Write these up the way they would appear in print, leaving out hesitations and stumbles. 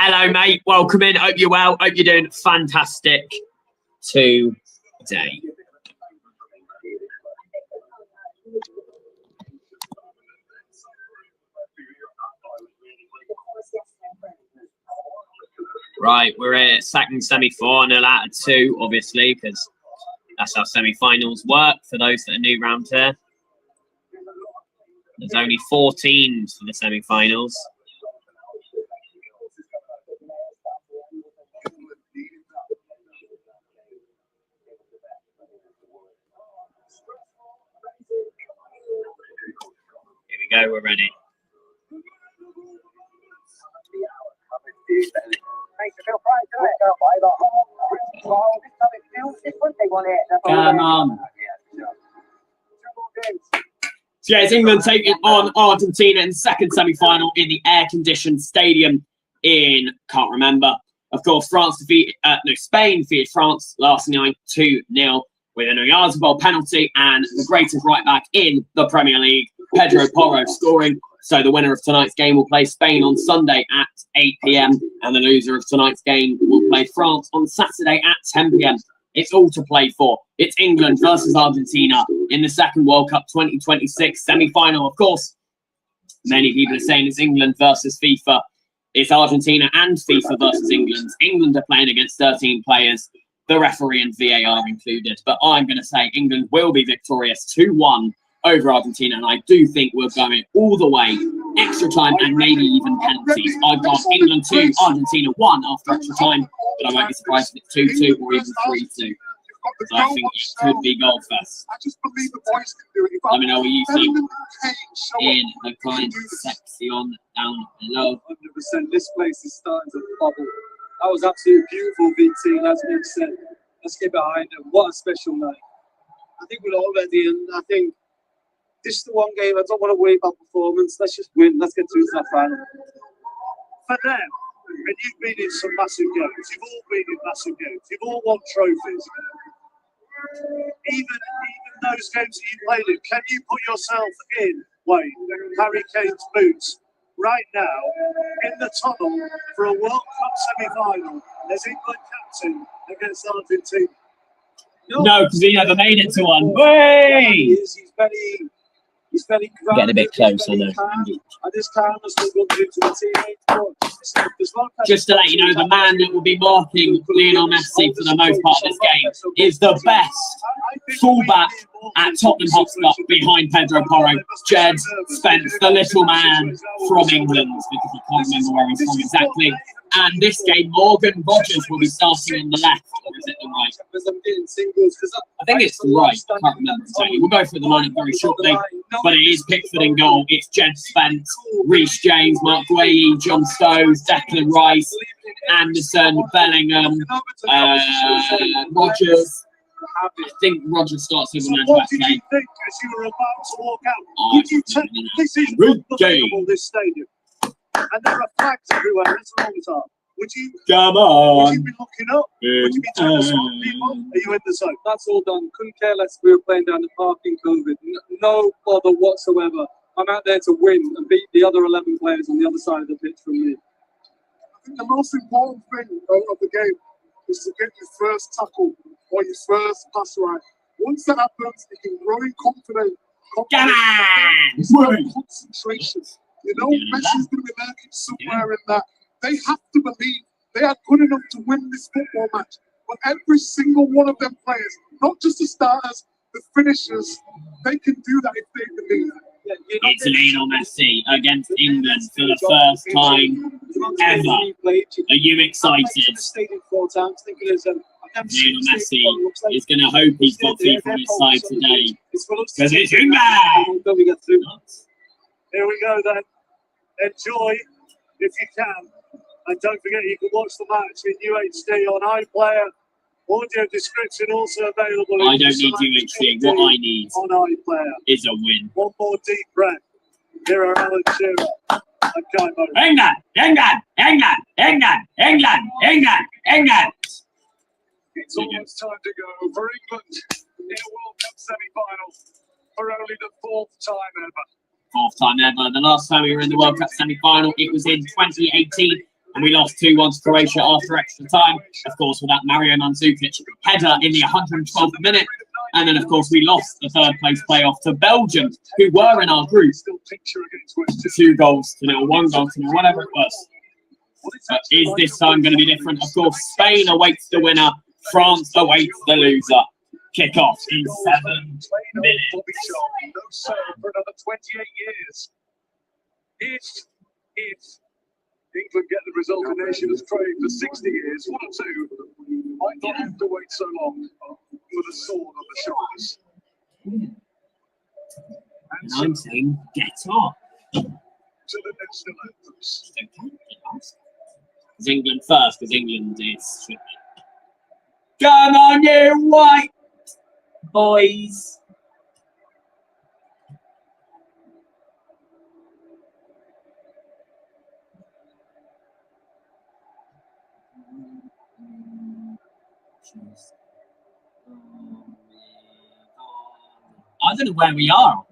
Hello, mate. Welcome in. Hope you're well. Hope you're doing fantastic today. Right, we're at second semi-final out of 2, obviously, because that's how semi-finals work for those that are new round here. There's only 4 teams for the semi-finals. Here we go, we're ready. Come on. So yeah, it's England taking on Argentina in the second semi-final in the air-conditioned stadium in, can't remember. Of course, Spain defeated France last night 2-0 with an Oyarzabal penalty and the greatest right-back in the Premier League, Pedro Porro, scoring. So the winner of tonight's game will play Spain on Sunday at 8 p.m. and the loser of tonight's game will play France on Saturday at 10 p.m. It's all to play for. It's England versus Argentina in the second World Cup 2026 semi-final. Of course, many people are saying it's England versus FIFA. It's Argentina and FIFA versus England. England are playing against 13 players, the referee and VAR included. But I'm going to say England will be victorious 2-1 over Argentina, and I do think we're going all the way, extra time and maybe even penalties. I've got England 2, Argentina 1 after extra time, but I won't be surprised if it's 2-2 or even 3-2. So I think it could be goal fest. Let me know what you think in the comment section down below. 100%. This place is starting to bubble. That was absolutely beautiful, VT, as Nick said. Let's get behind it. What a special night. I think we're all ready, and I think this is the one game I don't want to worry about performance. Let's just win. Let's get through to that final. For them, and you've been in some massive games. You've all been in massive games. You've all won trophies. Even those games that you played in, can you put yourself in, Wayne, Harry Kane's boots right now in the tunnel for a World Cup semi-final as England captain against Argentina? No, because he never made it to one. Way! He's very getting a bit close, I know. Just to let you know, the man that will be marking Lionel Messi for the most part of this game is the best fullback at Tottenham Hotspur behind Pedro Porro, Jed Spence, the little man from England, because I can't remember where he's from exactly. And this game, Morgan Rogers will be starting on the left, or is it the right? I think it's the right. I can't remember exactly. We'll go through the lineup very shortly, but it is Pickford in goal. It's Jed Spence, Reece James, Mark Guehi, John Stones, Declan Rice, Anderson, Bellingham, Rogers. I think Rogers starts as a man back. Did you think as you were about to walk out? Would you take this is unbelievable, this stadium? And there are flags everywhere. It's a long time. Would you come on? Would you be looking up? Would you be trying to spot people? Are you in the zone? That's all done. Couldn't care less. We were playing down the park in COVID. No bother whatsoever. I'm out there to win and beat the other 11 players on the other side of the pitch from me. I think the most important thing of the game is to get your first tackle or your first pass right. Once that happens, you can grow in confidence. Concentration. You know, Messi's going to be lurking somewhere in that. They have to believe they are good enough to win this football match. But every single one of them players, not just the starters, the finishers, they can do that if they believe. It's Lionel Messi against England for the first time ever. Are you excited? Lionel Messi is going to hope he's got FIFA on his side today. Because it's England! Here we go then. Enjoy if you can. And don't forget you can watch the match in UHD on iPlayer. Audio description also available. I don't need UHD. What I need on iPlayer is a win. One more deep breath. Here are Alan Shearer and Kai Murray. England! England! England! England! England! England! England! It's almost time to go for England in a World Cup semi-final for only the 4th time ever. 4th time ever. The last time we were in the World Cup semi-final, it was in 2018. and we lost 2-1 to Croatia after extra time. Of course, with that Mario Mandzukic header in the 112th minute. And then, of course, we lost the third place playoff to Belgium, who were in our group. 2 goals to 0, 1 goal to 0, whatever it was. But is this time going to be different? Of course, Spain awaits the winner. France awaits the loser. Kick off in 7 minutes. No serve for another 28 years. If England get the result the nation has craved for 60 years, 1 or 2 might not have to wait so long for the sword on the shoulders. And I'm saying, get off. To the national anthems. It's England first, because England is tricky. Come on, you white boys. I don't know where we are.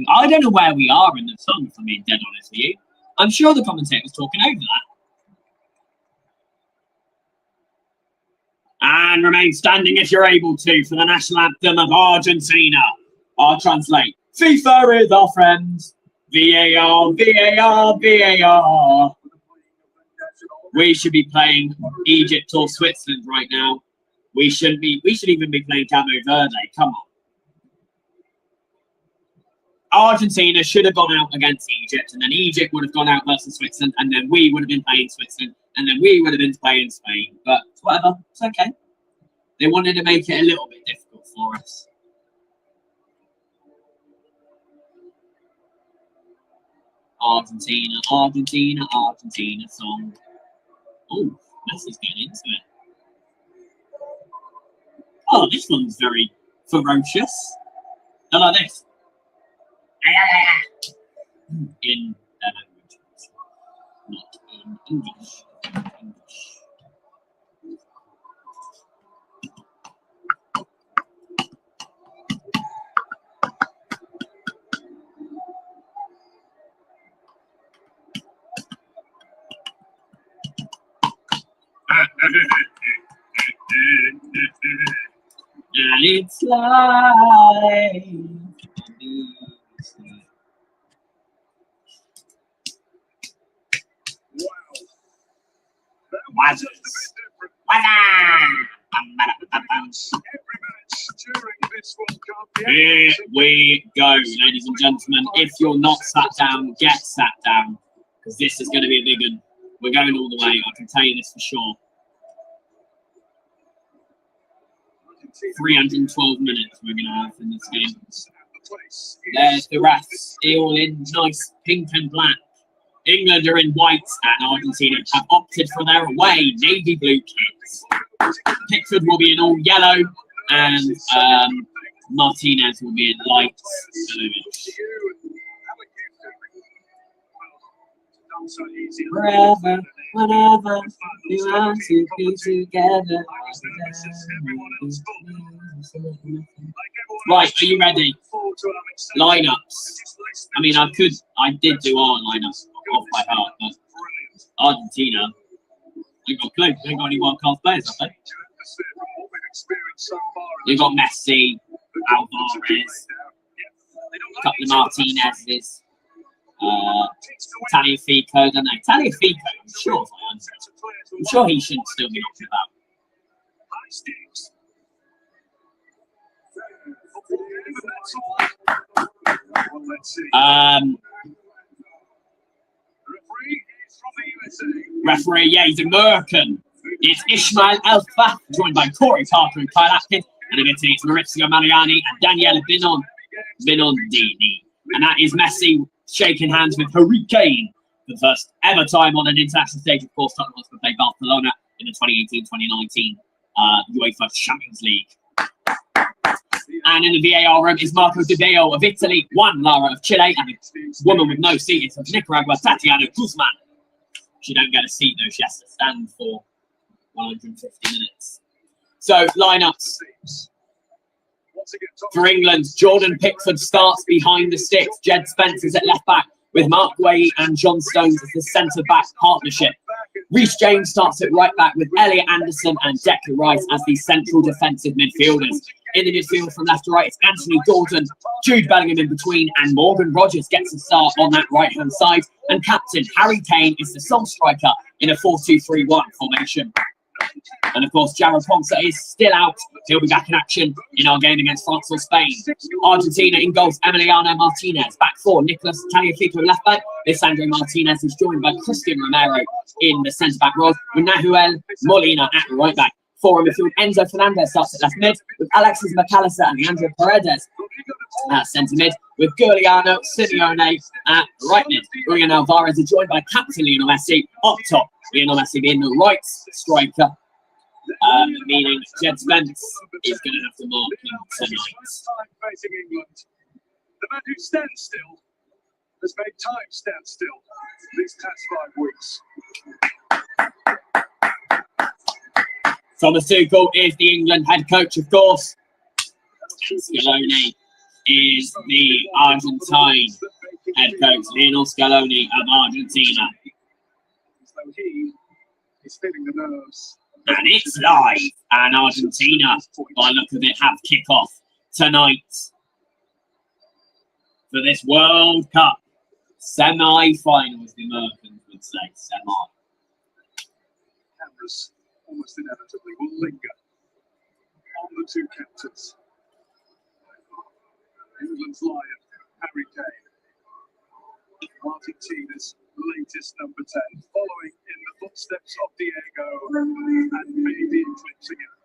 I don't know where we are in the song, if I'm being dead honest with you. I'm sure the commentator's talking over that. And remain standing if you're able to for the national anthem of Argentina. I'll translate. FIFA is our friend. VAR, VAR, VAR. We should be playing Egypt or Switzerland right now. We should even be playing Cabo Verde. Come on. Argentina should have gone out against Egypt, and then Egypt would have gone out versus Switzerland, and then we would have been playing Switzerland, and then we would have been playing Spain. But whatever, it's okay. They wanted to make it a little bit difficult for us. Argentina, Argentina, Argentina song. Oh, Messi's getting into it. Oh, this one's very ferocious. I like this. In their language, not in English. And it's like Here we go, ladies and gentlemen. If you're not sat down, get sat down, because this is going to be a big one. We're going all the way, I can tell you this for sure. 312 minutes we're going to have in this game. There's the refs, all in nice pink and black. England are in white, and Argentina have opted for their away navy blue kits. Pickford will be in all yellow, and Martinez will be in light bluish. Forever, whenever you want to be together. Right, are you ready? Lineups. I mean, I did do our lineups off by heart, but Argentina, they've got a clue. They ain't got any wild card players, have they? They've got Messi, Alvarez, a couple of Martinez's. Taliafico, don't know. Taliafico, I'm sure he should still be knocking about. Referee, yeah, he's American. It's Ismail El-Faf, joined by Corey Parker and Kyle Atkins, and again it's Maurizio Mariani and Daniele Binondini. And that is Messi shaking hands with Harry Kane for the first ever time on an international stage. Of course, Tottenham Hotspur played Barcelona in the 2018-2019 UEFA Champions League. And in the VAR room is Marco Di Beo of Italy, Juan Lara of Chile, and a woman with no seat is of Nicaragua, Tatiana Guzman. She don't get a seat though, she has to stand for 150 minutes. So lineups for England: Jordan Pickford starts behind the sticks. Jed Spence is at left back with Mark Guehi and John Stones as the centre back partnership. Reece James starts at right back with Elliot Anderson and Declan Rice as the central defensive midfielders. In the midfield from left to right, it's Anthony Gordon, Jude Bellingham in between, and Morgan Rogers gets a start on that right-hand side. And captain Harry Kane is the sole striker in a 4-2-3-1 formation. And of course, Jarrell Ponsa is still out. He'll be back in action in our game against France or Spain. Argentina in goals, Emiliano Martinez. Back four, Nicolas Tagliafico left back. Lisandro Martinez is joined by Christian Romero in the centre-back role, with Nahuel Molina at right back. Four in midfield, Enzo Fernandez starts at left mid, with Alexis McAllister and Leandro Paredes at centre mid, with Giuliano Simeone at right mid. Julian Alvarez is joined by captain Lionel Messi up top. Lionel Messi being the right striker, meaning Jed Spence is going to have to mark him tonight. Facing England, the man who stands still has made time stand still these past 5 weeks. Thomas Tuchel is the England head coach, of course. Scaloni is the Argentine head coach, Lionel Scaloni of Argentina. So he is feeling the nerves. And it's live. And Argentina, by look of it, have kick-off tonight for this World Cup semi-finals, the Americans would say. Semi. Cameras almost inevitably will linger on the two captains. England's lion, Harry Kane. Argentina's latest number 10, following in the footsteps of Diego and maybe eclipsing him.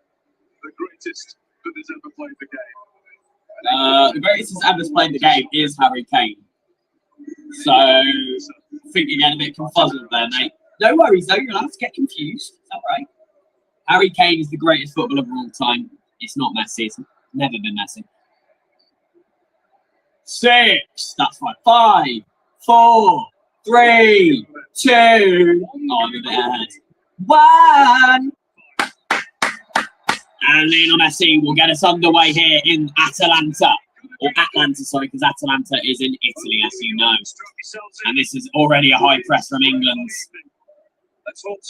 The greatest that has ever played the game. The greatest that's ever played the game is Harry Kane. So, I think you're getting a bit confuzzled there, mate. No worries, though. You're allowed to get confused. Is that right? Harry Kane is the greatest footballer of all time. It's not Messi. It's never been Messi. 6. That's right. 5, 4, 3, 2. Oh, I'm a bit ahead. 1. And Lionel Messi will get us underway here in Atalanta. Or Atlanta, sorry, because Atalanta is in Italy, as you know. And this is already a high press from England.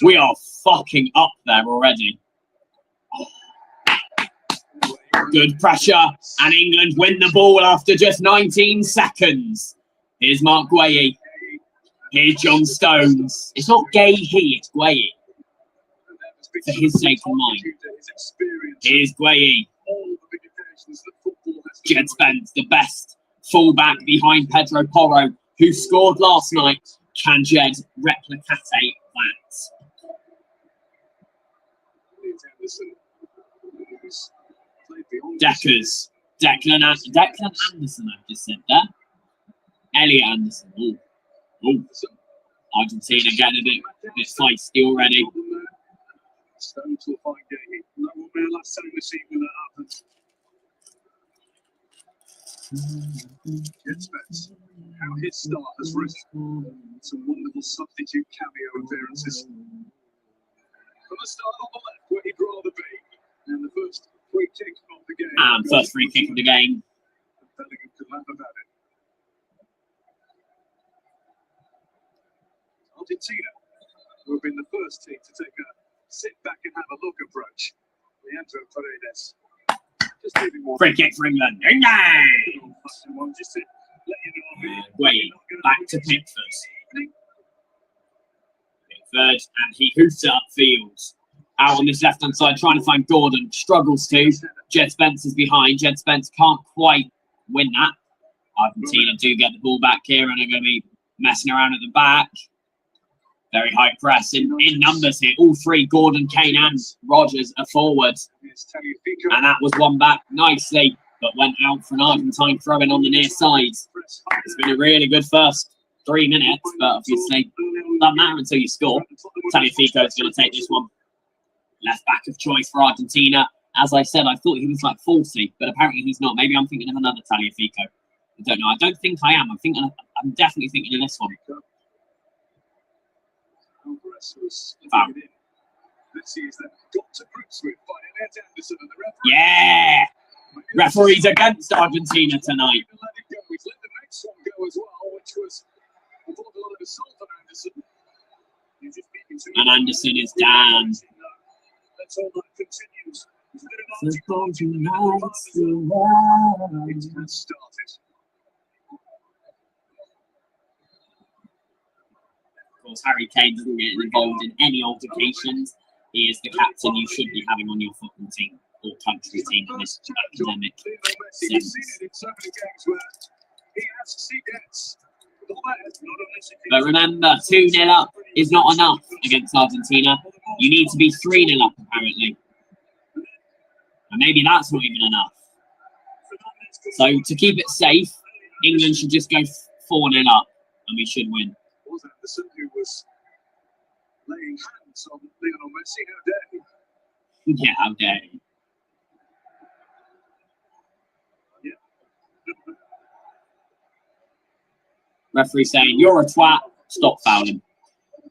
We are fucking up there already. Good pressure. And England win the ball after just 19 seconds. Here's Mark Guehi. Here's John Stones. It's not Gay-he, it's Guehi. For his sake and mine. Here's Guehi. Jed Spence, the best fullback behind Pedro Porro, who scored last night. Can Jed replicate that? Declan Anderson, I've just said that. Elliot Anderson. Ooh. Argentina getting a bit feisty already. Stones will find Gay. No one last time this evening that happened. Jed Spence, how his start has risen. Some wonderful substitute cameo appearances. From the start on the left, where he'd rather be, and the first free kick of the game. And first free kick of the game. Bellingham could laugh about it. Argentina, who have been the first team to take a sit back and have a look approach. Leandro Paredes. Free kick for England. England! Wait, back to Pickford. Pickford, and he hoots it upfield. Out on this left-hand side, trying to find Gordon. Struggles to. Jed Spence is behind. Jed Spence can't quite win that. Argentina do get the ball back here and are going to be messing around at the back. Very high press in numbers here. All three, Gordon, Kane and Rogers, are forward. And that was one back nicely, but went out for an Argentine throw-in on the near side. It's been a really good first 3 minutes, but obviously doesn't matter until you score. Tagliafico is going to take this one. Left back of choice for Argentina. As I said, I thought he was like 40, but apparently he's not. Maybe I'm thinking of another Tagliafico. I don't know. I don't think I am. I'm definitely thinking of this one. Foul. Yeah! Referees against Argentina tonight. And Anderson is down. Of course, Harry Kane doesn't get involved in any altercations. He is the captain you should be having on your football team or country team in this academic sense. But remember, 2-0 up is not enough against Argentina. You need to be 3-0 up, apparently. And maybe that's not even enough. So, to keep it safe, England should just go 4-0 up, and we should win. Anderson, who was laying hands on Lionel Messi, how dare he? Yeah, how dare he? Yeah. Referee saying, "You're a twat, stop fouling."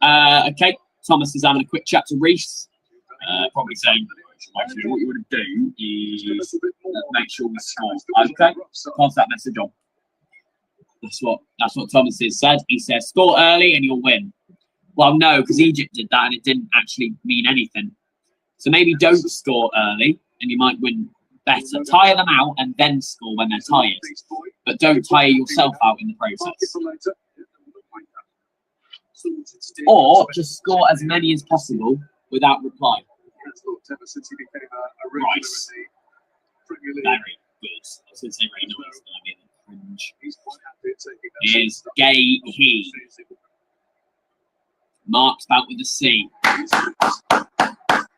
Okay, Thomas is having a quick chat to Reece. Probably saying, actually, what you want to do is make sure we score. Okay, pass that message on. That's what Thomas has said. He says, score early and you'll win. Well, no, because Egypt did that and it didn't actually mean anything. So maybe don't score early and you might win better. Tire them out and then score when they're tired. But don't tire yourself out in the process. Or just score as many as possible without reply. Right. Very good. I was going to say very nice, but I mean cringe. Is Gay-He. Marked out with a C.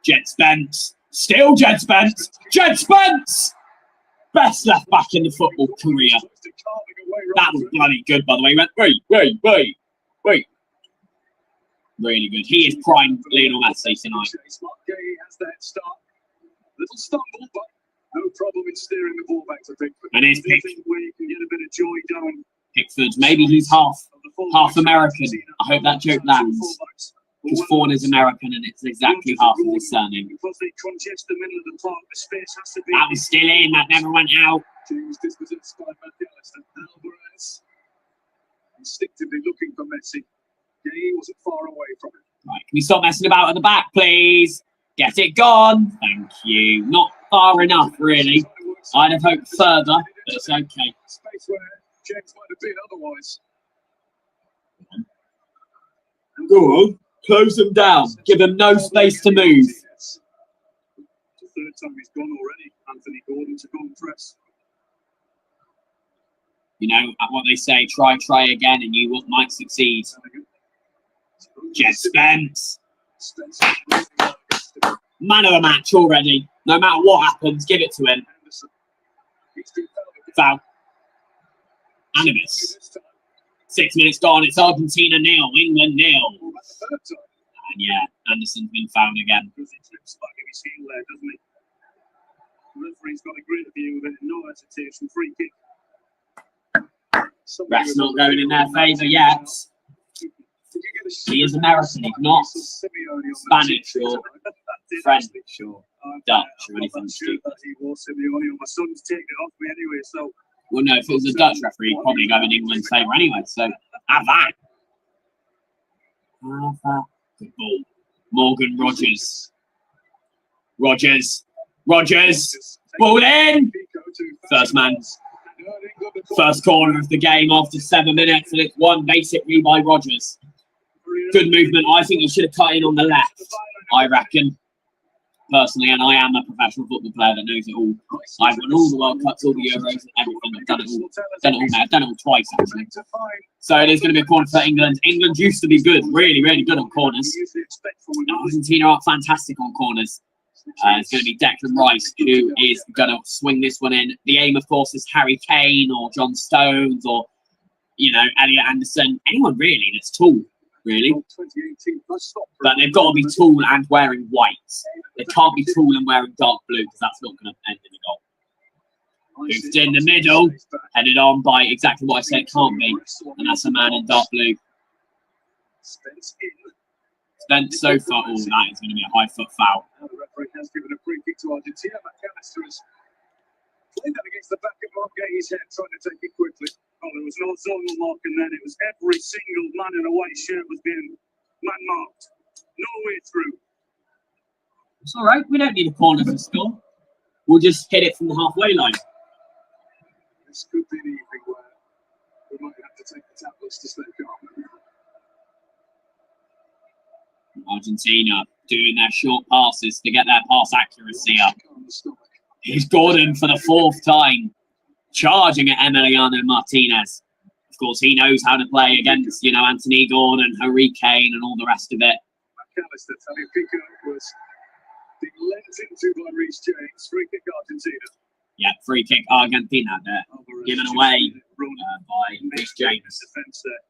Jet Spence. Still Jet Spence. Jet Spence! Best left back in the football career. That was bloody good, by the way. He went, wait. Really good. He is prime Lionel Messi tonight. Little stumble, but no problem in steering the ball back to Pickford. And here's Pickford. Where you can get a bit of joy going. Pickford. Maybe he's half American. I hope that joke lands. Because Fawn is American and it's exactly half of his surname. Because they congest the middle of the park, the space has to be. That was still in. That never went out. James dispossessed by McAllister. Alvarez instinctively looking for Messi. He wasn't far away from him. Right, can we stop messing about at the back, please? Get it gone. Thank you. Not far enough, really. I'd have hoped further, but it's okay. Space where James might have been otherwise. Go on. Close them down. Give them no space to move. It's the third time he's gone already. Anthony Gordon to go and press. You know what they say, try again, and you might succeed. Jet Spence. Man of the match already. No matter what happens, give it to him. Foul. Animus. 6 minutes gone. It's Argentina 0, England 0. And yeah, Anderson's been fouled again. Referee's got a great view of it. No hesitation. Free kick. Ref's not going in their favour yet. He is American, he's not Spanish or French or Dutch or anything stupid. Well, no, if it was a Dutch referee, he'd probably go in England's favour anyway, so have that. Good ball. Morgan Rogers. Rogers. Ball in! First man. First corner of the game after 7 minutes, and it's won basically by Rogers. Good movement. I think he should have cut in on the left, I reckon. Personally, and I am a professional football player that knows it all. I've won all the World Cups, all the Euros, everything. I've done it all. I've done it all twice, actually. So it is going to be a corner for England. England used to be good, really good on corners. Argentina are fantastic on corners. It's going to be Declan Rice who is going to swing this one in. The aim, of course, is Harry Kane or John Stones or, Elliot Anderson. Anyone really that's tall, really. But they've got to be tall and wearing white. They can't be tall and wearing dark blue because that's not going to end in a goal. Moved in the middle, headed on by exactly what I said it can't be. And that's a man in dark blue. Spent so far. Oh, that is going to be a high foot foul. Now the referee has given a free kick to Argentina. McAllister has played that against the back of Marquet's head, trying to take it quickly. Oh, there was no zonal mark, and then it was every single man in a white shirt was being man marked. No way through. It's all right. We don't need a corner for score. We'll just hit it from the halfway line. This could be an evening where we might have to take the tablets to stay calm. Argentina doing their short passes to get their pass accuracy up. Here's Gordon for the 4th time, charging at Emiliano Martinez. Of course, he knows how to play against, Anthony Gordon, Harry Kane, and all the rest of it. McAllister, Talifico was being lent into by Reece James. Free kick Argentina. Yeah, free kick Argentina there, given away by Reece James. Defense there.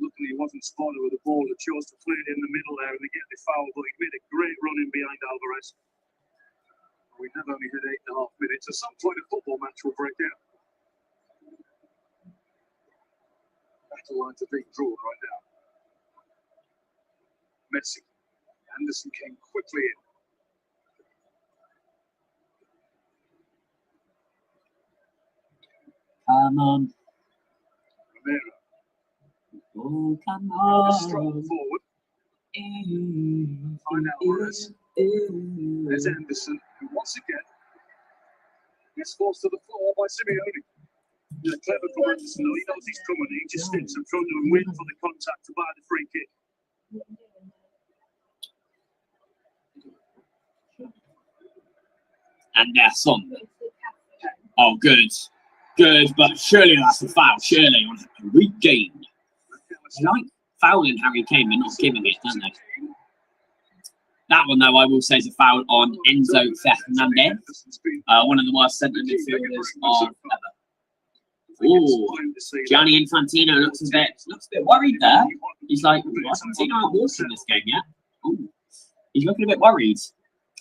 Luckily, he wasn't spotted with the ball. He chose to play it in the middle there and they get the foul, but he made a great run in behind Alvarez. We have only had 8.5 minutes. At some point, a football match will break out. Battle lines are being drawn right now. Messi. Anderson came quickly in. Come on. Romero. Oh, come Strong on. forward. Find Alvarez. There's Anderson, who once again gets forced to the floor by Simeone. Clever from Anderson, though. He knows he's coming. He just sits in front of him, waiting for the contact to buy the free kick. Anderson. Oh, good. Good, but surely that's a foul. Surely on Harry Kane. They like fouling Harry Kane, but not giving it, don't they? That one, though, I will say is a foul on Enzo Fernandez, one of the worst centre midfielders of ever. Oh, Gianni Infantino looks a bit worried there. He's like, Argentina aren't walking this game yet. Ooh, he's looking a bit worried.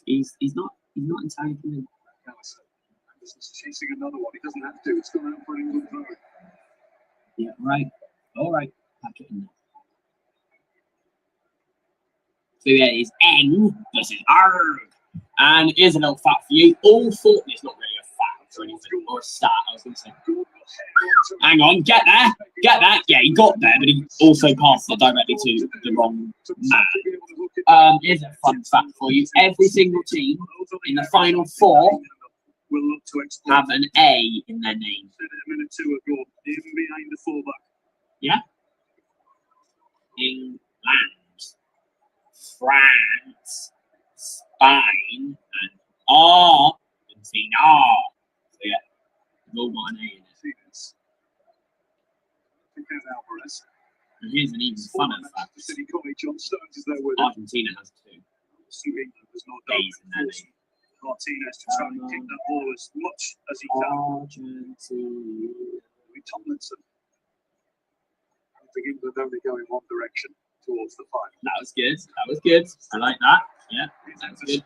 He's not entirely convinced. He's chasing another one. He doesn't have to. It's gone out for an England throw. Yeah, right. All right. Pack it in there. So yeah, it's N versus R. And here's a little fact for you. All thought it's not really a fact or anything, or a stat, I was going to say. Hang on, get there. Get that. Yeah, he got there, but he also passed it directly to the wrong man. Here's a fun fact for you. Every single team in the final 4 have an A in their name. A minute two ago, even behind the fullback. Yeah? England, France, Spain, and Argentina. So yeah, we've all got an A in it. Alvarez. And here's an even funner fact. Argentina has 2. There's no doubt. A's in their name. Martinez to try and kick that ball as much as he can. Argentina. Tomlinson. I think England only going one direction towards the final. That was good. That was good. I like that. Yeah, that was good.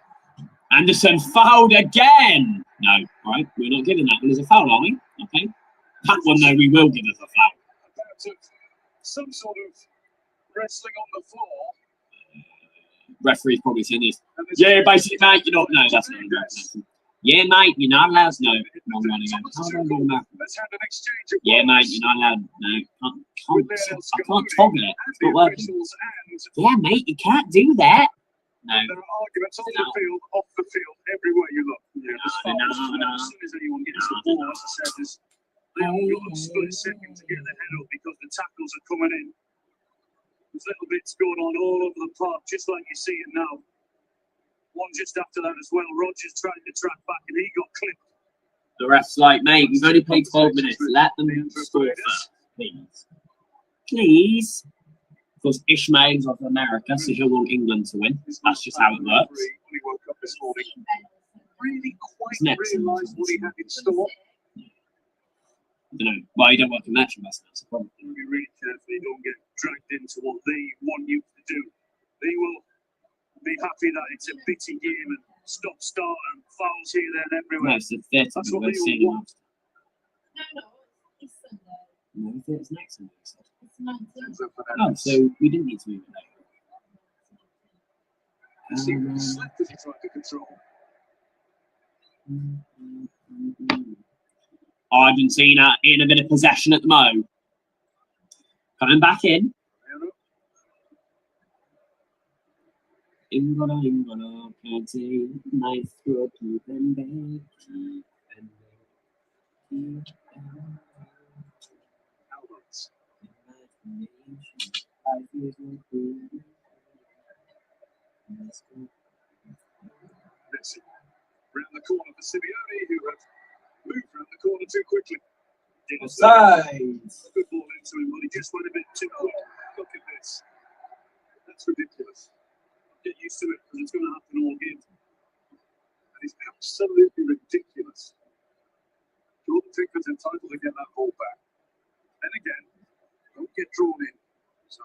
Anderson fouled again. No, right? We're not giving that one as a foul, are we? Okay. That one, though, we will give as a foul. Some sort of wrestling on the floor. Referee's probably saying this. Yeah, basically, mate, you're not. No, that's not right. Yeah, mate, you're not allowed. No, wrong one again. Yeah, mate, you're not allowed. No, I can't toggle it. It's not working. Yeah, mate, you can't do that. No. There are arguments on the field, off the field, everywhere you look. No. As soon as anyone gets the ball, as I said, they haven't got a split second to get their head up because the tackles are coming in. There's little bits going on all over the park, just like you see it now. One just after that as well. Rogers tried to track back and he got clipped. The ref's like, mate, we've only played 12 minutes. Let them score first, please. Please. Of course, Ishmael's of America, so he'll want England to win. That's just how it works. When he woke up this morning, really quite realised what he had in store. I don't know. Well, you don't work in match investment, that's the problem. Be really careful you don't get dragged into what they want you to do. They will be happy that it's a bitty game and stop-start and fouls here, there, and everywhere. No, it's the theatre. That's what they all want. No, it's Sunday. No, it's next Sunday. It's 19th. Oh, so we didn't need to move it later. He slipped as he tried to control. Argentina in a bit of possession at the moment. Coming back in. Ingola, can't say nice throw, keep and back, keep and back. Alberts. Messi. Round the corner for Simeone, who have moved round the corner too quickly. Offside. Good ball into him, but he just went a bit too quick. Look at this. That's ridiculous. Get used to it because it's going to happen all game. And it's absolutely ridiculous. Jordan Pickford's entitled to get that ball back. Then again, don't get drawn in. That's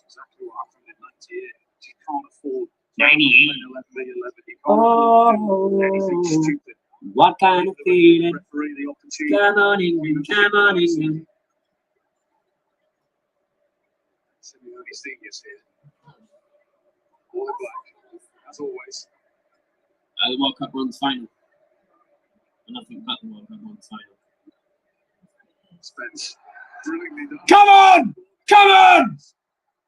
exactly what happened in 98. You can't afford 98. 11v11. You can't afford anything stupid. What kind of feeling? Referee the opportunity. Come on, England, come on, England. Simeone Senior's here. All in black, as always. The World Cup runs final. Nothing but the World Cup runs final. Spence, brilliantly done. Come on! Come on!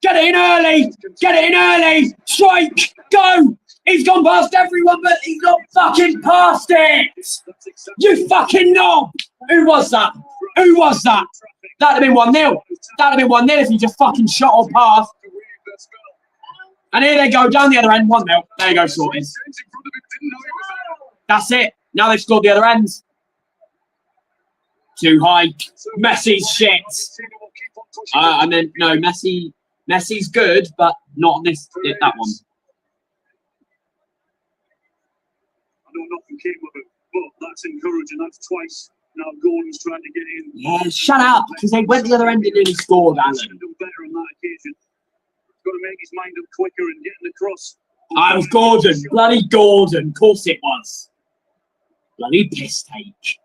Get it in early! Get it in early! Strike! Go! He's gone past everyone, but he's not fucking past it! You fucking knob! Who was that? Who was that? That'd have been 1-0. That'd have been 1-0 if he just fucking shot or passed. And here they go, down the other end, 1-0. There you go, sorted. That's it. Now they've scored the other end. Too high. Messi's shit. I meant, no, Messi's good, but not on this, that one. I know nothing came of it, but that's encouraging. That's twice. Now Gordon's trying to get in. Yeah, shut up, because they went the other end and nearly scored, Alan. Should have done better on that occasion. Got to make his mind up quicker and getting across. I was Gordon. Bloody Gordon. Of course it was. Bloody piss take.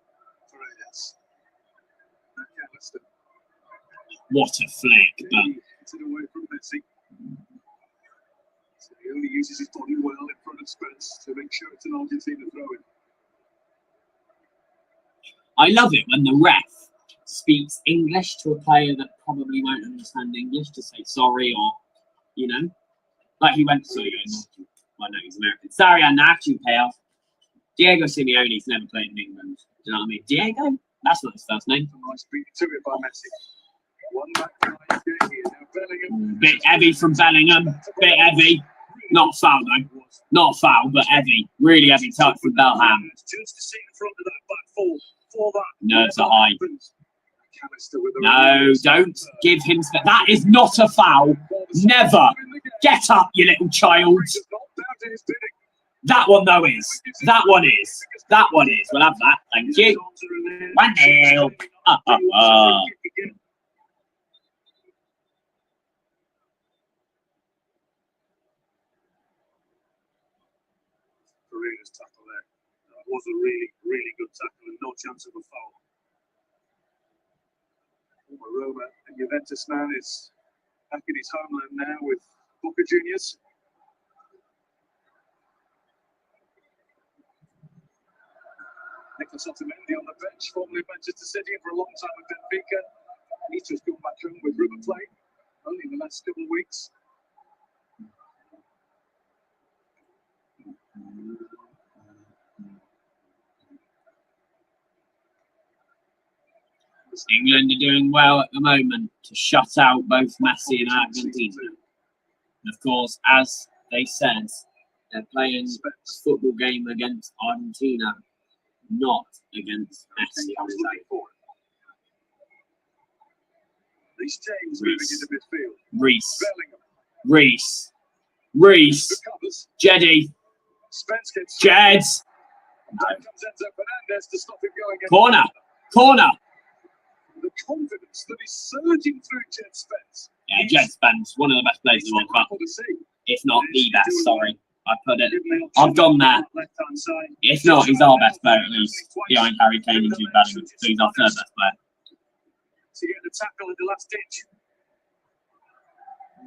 What a flick, but It's away from Messi. So he only uses his body well in front of Spence to make sure it's an Argentina throw-in. I love it when the ref speaks English to a player that probably won't understand English to say sorry or, you know, like he went to, well, no, he's American. Sorry, I'm not you, pal. Diego Simeone's never played in England. Do you know what I mean? Diego? That's not his first name. Nice beat to it by Messi. One back right here. Now Bellingham. Bit heavy from Bellingham. Bit heavy. Not foul, though. Not foul, but heavy. Really heavy touch from Bellingham. Just to see in front of that back four. For that. Nerves are high. No, don't give him... That is not a foul. Never. Get up, you little child. That one, though, is. That one is. That one is. We'll have that. Thank you. 1-0. Pereira's tackle there. That was a really, really good tackle and no chance of a foul. Roma, the Juventus man, is back in his homeland now with Boca Juniors. Nicolas Otamendi on the bench, formerly Manchester City for a long time with Benfica. He's just gone back home with River Plate only in the last couple of weeks. England are doing well at the moment to shut out both Messi and Argentina. And of course, as they said, they're playing a football game against Argentina, not against Messi. Reece James moving into midfield. Reece. Jeddy. Spence gets Jed. comes Enzo Fernandez to stop him going. Corner. The confidence that is surging through Jed Spence. Yeah, Jed Spence, one of the best players in the World Cup. If not the best, sorry. I put it. I've gone there. If not, he's our best player at least. Behind Harry Kane and Jude Bellingham. So he's our third best player. To get the tackle at the last ditch.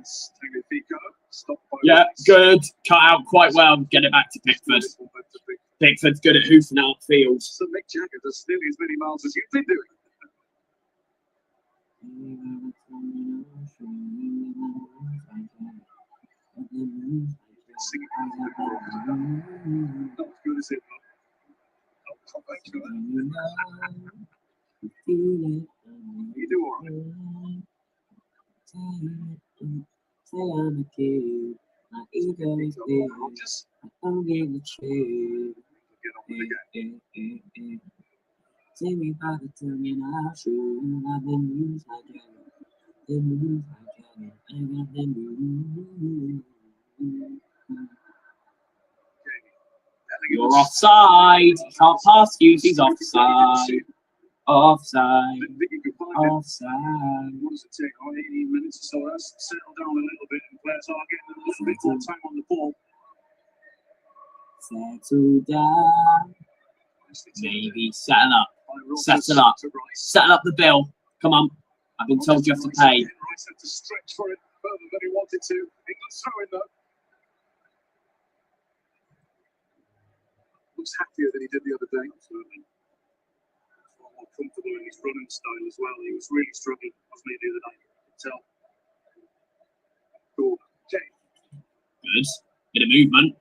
Tagliafico, stopped by Yeah, Rice. good. Cut out quite well. Get it back to Pickford. Pickford's good at hoofing outfield. So Mick Jagger does nearly as many miles as you've been doing. Singing not as good as it, but I'll come back to it. You do all right. Rodgers, get on with the game. You're offside. He can't pass you. He's offside. Offside. Didn't think you could find it. Offside. What does it take? 18 minutes or so. That's settled down a little bit, and players are getting a little bit more time on the ball. Settle down. Maybe settle up. Settle up. Settle up the bill. Come on. I've been told you have to pay. Rice had to stretch for it further than he wanted to. England's throwing though. Looks happier than he did the other day. Absolutely. More comfortable in his running style as well. He was really struggling, wasn't he, the other day? You could tell. Cool. Okay. Good. Bit of movement.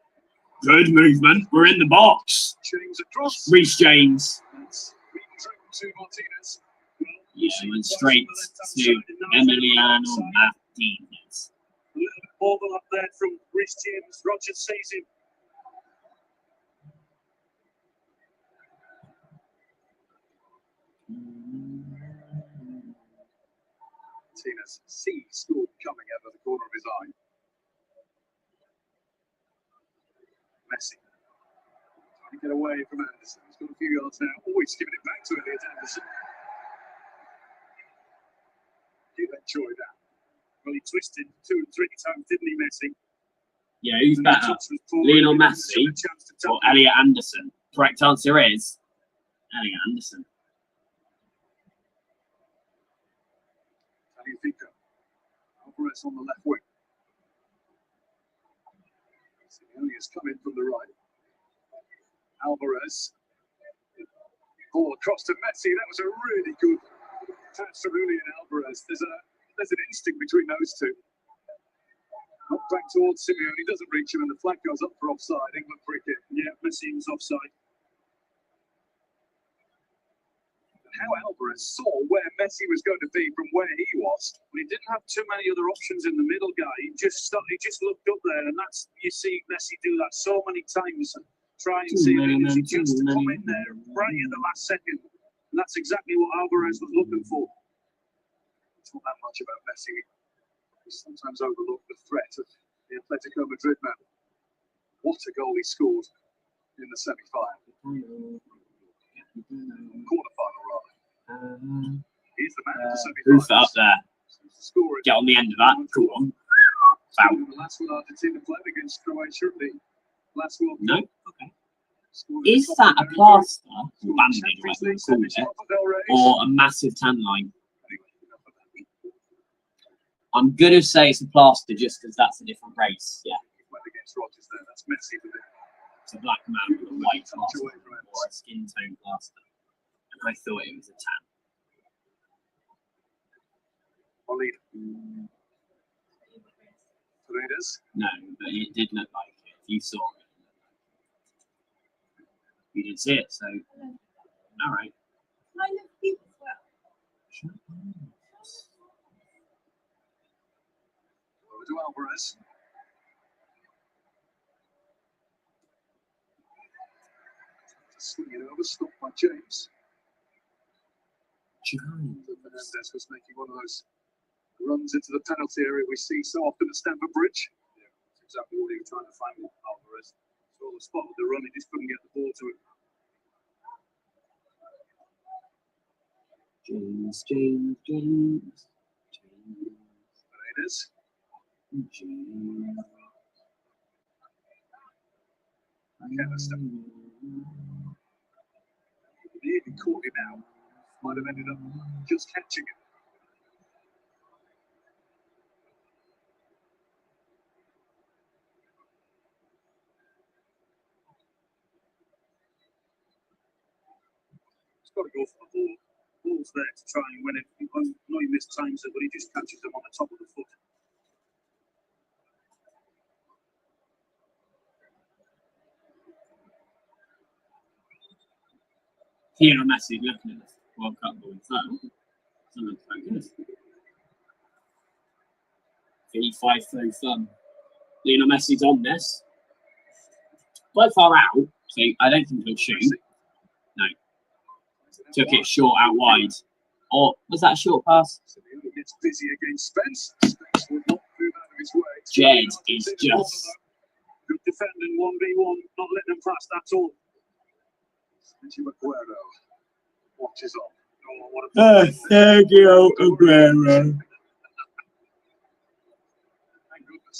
Good movement. We're in the box. James across. Reece James. That's been through to Martinez. Yeah, went straight to Emiliano Martinez. A little bit overlap there from Reece James. Rodgers sees him. Martinez sees scored coming out of the corner of his eye. Messi trying to get away from Anderson. He's got a few yards now. Always giving it back to Elliot Anderson. You enjoy that. Well, he twisted 2 or 3 times, didn't he, Messi? Yeah, who's better? Lionel Messi or Elliot Anderson? Correct answer is Elliot Anderson. Tagliafico. Alvarez on the left wing. Simeone has come in from the right. Alvarez. Ball across to Messi. That was a really good touch from Julian Alvarez. There's an instinct between those two. Not back towards Simeone. He doesn't reach him, and the flag goes up for offside. England free kick. Yeah, Messi was offside. How Alvarez saw where Messi was going to be from where he was, when he didn't have too many other options in the middle, guy. He just looked up there, and that's, you see Messi do that so many times and try and see it. He just come in there right at the last second, and that's exactly what Alvarez was looking for. It's not that much about Messi. We sometimes overlook the threat of the Atletico Madrid man. What a goal he scored in the semi-final. Quarter-final, rather. He's the man of the semi-final. Who's up there? Get on the end of that. Go on. Foul. The last one Argentina played against Croatia, the last World No? Cup. Okay. Is that a plaster or bandage, whatever you call it, or a massive tan line? I'm going to say it's a plaster just because that's a different race. Yeah. Went against Rodgers there. That's Messi with it. It's a black man with a white plaster or a skin tone plaster. And I thought it was a tan. Paredes. No, but it did look like it. You saw it. You didn't see it, so all right. Kind of cute as well. Over to Alvarez. Swing it over, stopped by James. Fernandez was making one of those runs into the penalty area we see so often at Stamford Bridge. Yeah, that's exactly what he was trying to find with Alvarez. Saw the spot with the run, he just couldn't get the ball to him. James. Paredes. McAllister. He nearly caught him out. Might have ended up just catching him. He's got to go for the ball. Ball's there to try and win it. I know he missed times it, but he just catches them on the top of the foot. Lionel Messi looking at this World Cup ball. So, looks very good. 35 through thumb. Lionel Messi's on this. Quite far out, so I don't think he'll shoot. No. Took it short out wide. Or was that a short pass? Simeone gets busy against Spence. Spence would not move out of his way. Jed is just. Good defending 1v1, not letting them pass at all. Aguero watches on. Oh, what a Sergio Aguero. Thank goodness.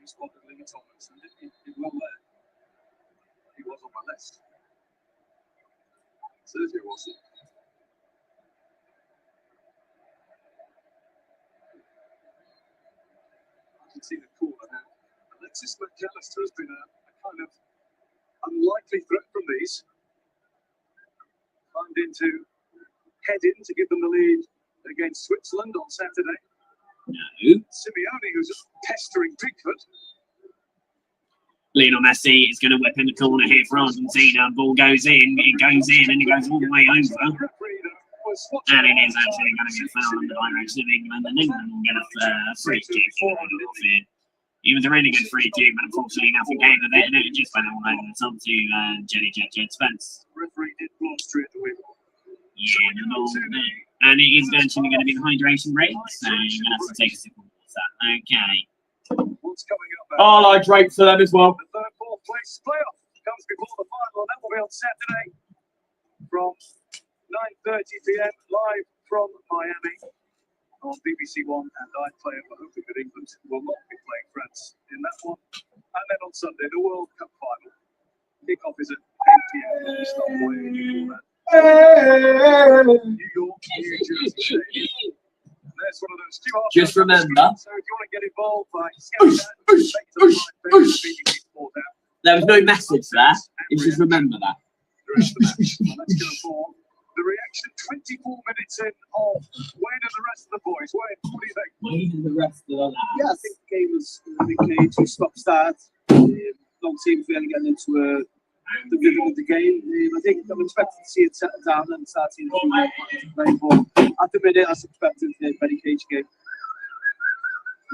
He spotted Lee Thomas and he well there. He was on my list. Sergio wasn't. I can see the corner now. Alexis McAllister has been a kind of unlikely threat from these. Climbed into head in to give them the lead against Switzerland on Saturday. No. Simeone, who's pestering Pickford. Lionel Messi is going to whip in the corner here for Argentina. Ball goes in, it goes in, and it goes all the way over. And it is actually going to be a foul in the direction of England, and England will get a free kick. It was a really good free kick, but unfortunately nothing came of it, and it just went all over the top to Jed Spence. Referee did blow straight away. Yeah, and it is eventually going to be the hydration break, so you're going to have to take a sip of water. Okay. What's coming up? Oh, I drank for them as well. The third, fourth place playoff comes before the final, and that will be on Saturday from 9:30 p.m. live from Miami on BBC One and iPlayer. We're hoping that England will not be playing France in that one. And then on Sunday, the World Cup final. Kickoff is at 8 p.m. We start playing New York, New Jersey Stadium. And there's one of those two. Just remember. So if you want to get involved by scanning that, there was no message there. You just remember that. Let's go for the reaction 24 minutes in of Wayne and the rest of the boys. Wayne, what do you think? Wayne and the rest of the lads. Yeah, I think the game was okay to stop-start. Long teams really getting into the rhythm of the game. I think I'm expecting to see it settle down and start seeing a few more players play. But at the minute, I was expecting a very cagey game.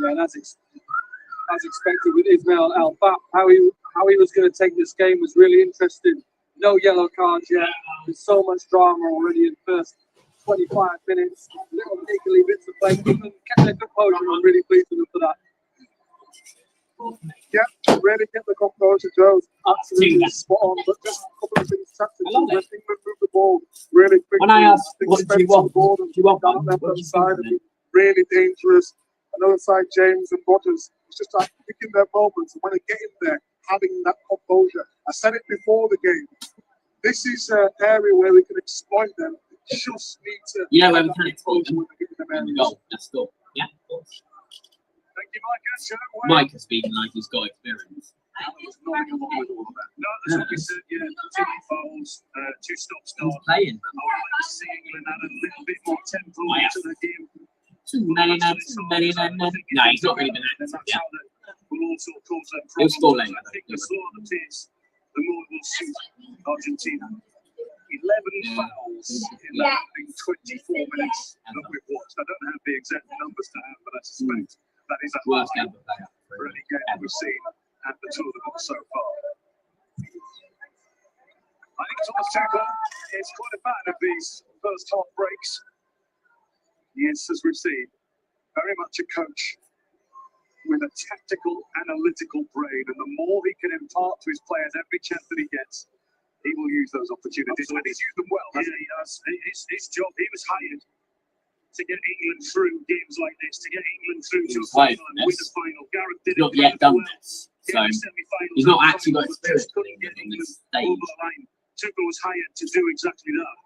Yeah, and as expected with Ismail Al-Bap, how he was going to take this game was really interesting. No yellow cards yet. There's so much drama already in the first 25 minutes. Little niggly bits of play. England kept their composure. I'm really pleased with them for that. Yeah, really kept the composure. Joe's absolutely spot on. But just a couple of things tactically. When England moved the ball really quickly. When I asked, what do you want? Do you want that left side? Really dangerous. Another side, James and Butters. It's just like picking their moments. And when they get in there, having that composure. I said it before the game. This is an area where we can exploit them. We just need to. Yeah, where we can exploit them. And the goal. That's cool. Yeah, of course. Thank you, Mike. Mike is speaking like he's got experience. No, that's what we said. Yeah, 2 fouls, 2 stop-starts. He's playing. I would like to see England add a little bit more tempo into the game. No, he's not really been active. Yeah. Will also cause them He'll problems. score later. I think the slower it is, the more it will suit Argentina. 11 fouls in that opening 24 minutes that we've watched. I don't have the exact numbers to have, but I suspect that is a Worst high ever player. for any game that we've seen at the tournament so far. I think Thomas Tuchel is quite a fan of these first half breaks. He is, as we've seen, very much a coach with a tactical, analytical brain, and the more he can impart to his players every chance that he gets, he will use those opportunities, and he's used them well. Yeah, he has. His job, he was hired to get England through games like this, to get England through to a final and win a final. Gareth did it. Not yet done this, so he's not actually got experience in this stage. Over the line. Tuchel was hired to do exactly that.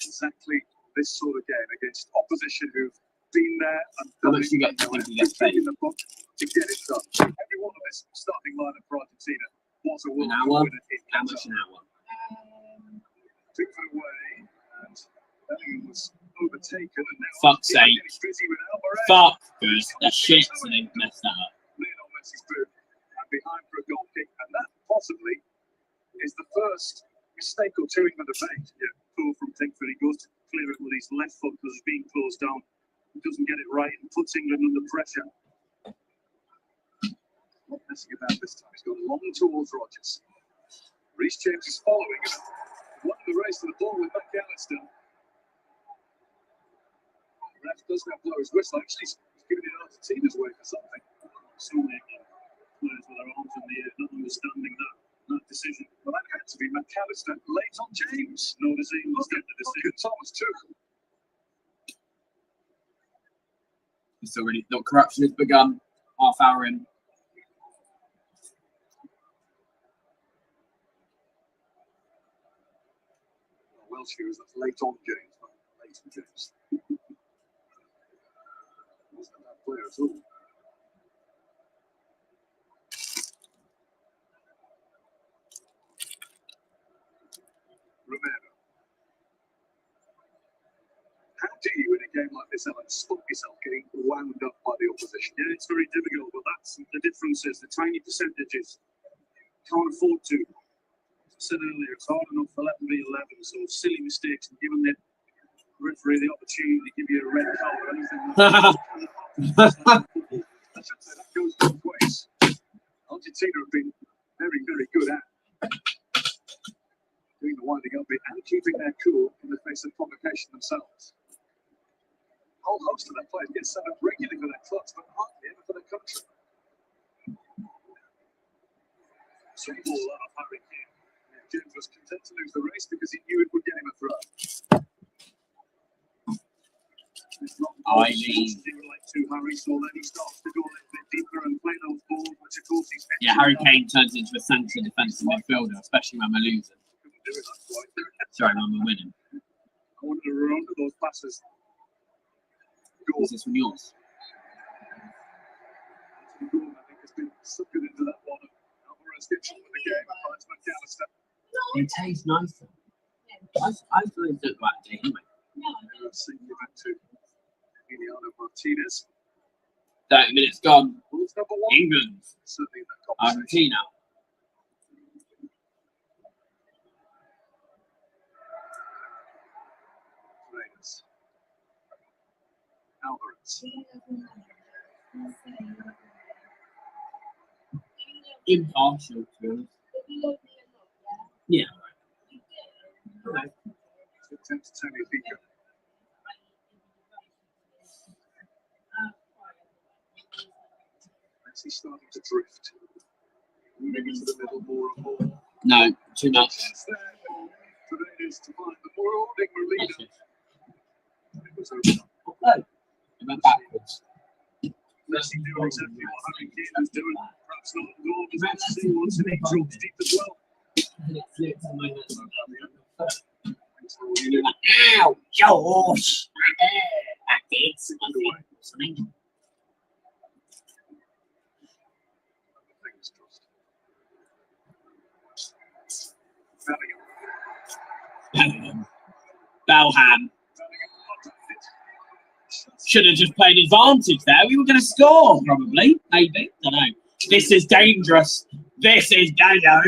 Exactly this sort of game against opposition who've been there and How done much do you get paid? in the book to get it done. Every one of this starting lineup for Argentina was a World An Cup hour? winner in How Qatar. much an hour? Pickford away, and Bellingham was overtaken, and now Fuck's sake. he's busy with Alvarez. Fuck. Good. That shit, so they messed that up. Lionel Messi's boot, and behind for a goal kick, and that possibly is the first mistake or two England have made. Yeah, pull from Pickford, he goes to clear it with his left foot because it's being closed down. He doesn't get it right and puts England under pressure. Not messing about this time. He's gone long towards Rodgers. Reece James is following him. Won the race to the ball with McAllister. The ref does now blow his whistle. Actually, he's giving it Argentina's way for something. So many players with their arms in the air, not understanding that decision. Well, that had to be McAllister late on James. No decision was the decision. Thomas Tuchel. It's already not corruption has begun. Half hour in. Welsh here is that's late on James, not late on James. Wasn't a bad player at all. Romero. How do you, in a game like this, Alex, stop yourself getting wound up by the opposition? Yeah, it's very difficult, but that's the difference is the tiny percentages can't afford to. As I said earlier, it's hard enough for 11 v 11, so silly mistakes and giving the referee the opportunity to give you a red card or anything like that. I should say that goes both ways. Argentina have been very, very good at doing the winding up bit and keeping their cool in the face of provocation themselves. A whole host of their players get sent up regularly for their clubs, but hardly ever for their country. Some ball out of Harry Kane. James was content to lose the race because he knew it would get him a throw. He would like to Harry, so then he starts to go a little bit deeper and play those balls, which of course he's Yeah, Harry Kane turns into a central defensive midfielder, especially when we're losing. Sorry, when we're winning. I wanted to run under those passes. Is this one yours? I think it's been suckered into that one. Alvarez gets on with the game and finds McAllister. It tastes nicer. I thought it looked like day anyway. Sinking back to Emiliano Martinez. 30 minutes gone. Who's number one? England. Certainly in that conversation. Argentina. Raiders. Alvarez. Impartial to us. Yeah. Right. Attempt to turn his beacon. He's starting to drift. Moving into the middle more and more. No, too much. Chance there for Raiders to find the more holding leader. It was over. No. It went backwards. Messi doing exactly what Harry Kane was doing. Perhaps not the goal as much as he wants, and he drops deep as well. Ow, Josh! That did something. Bellingham. Should have just played advantage there. We were going to score, probably. Maybe. Don't know. This is dangerous. This is dangerous.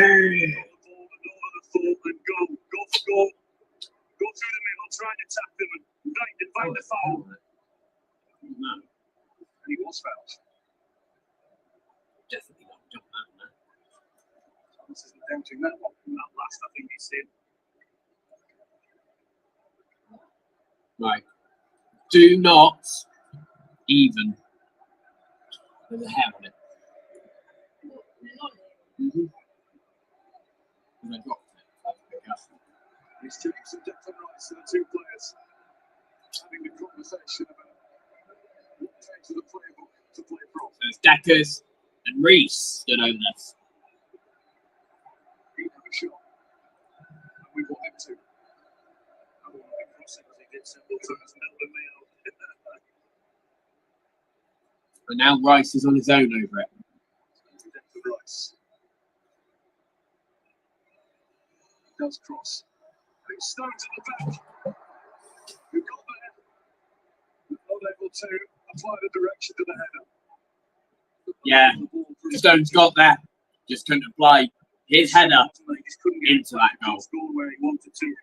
Go through the middle, try and attack them and invite the foul. No. And he was fouled. Definitely not done that, man. Thomas isn't doubting that one. That last, I think he's in. Right. Do not even with the hair on it. And I dropped it. He's taking some depth and rights to the two players. Having a conversation about what takes to the playbook to play from. So it's Deckers and Reece stood over this. He had a shot. And we want him to. I don't want to be crossing as he did several times. And now Rice is on his own over it. Depth of Rice. Does cross. Stones at the back. Who got there, but not able to apply the direction to the header. Yeah, Stones got there, just couldn't apply his header into that goal. Where he wanted to.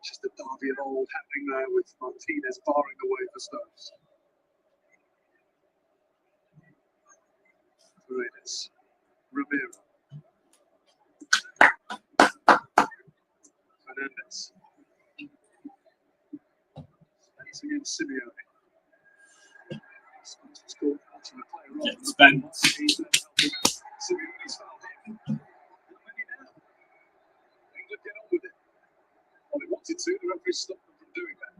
Just a derby of old happening there with Martinez barring the way for Stones. Paredes, Romero, Fernandez. Spence against Simeone. Spence was caught watching the play wrong. Spence. Simeone's fouled him. How many now? England get on with it. Well, they wanted to, the referee stopped them from doing that.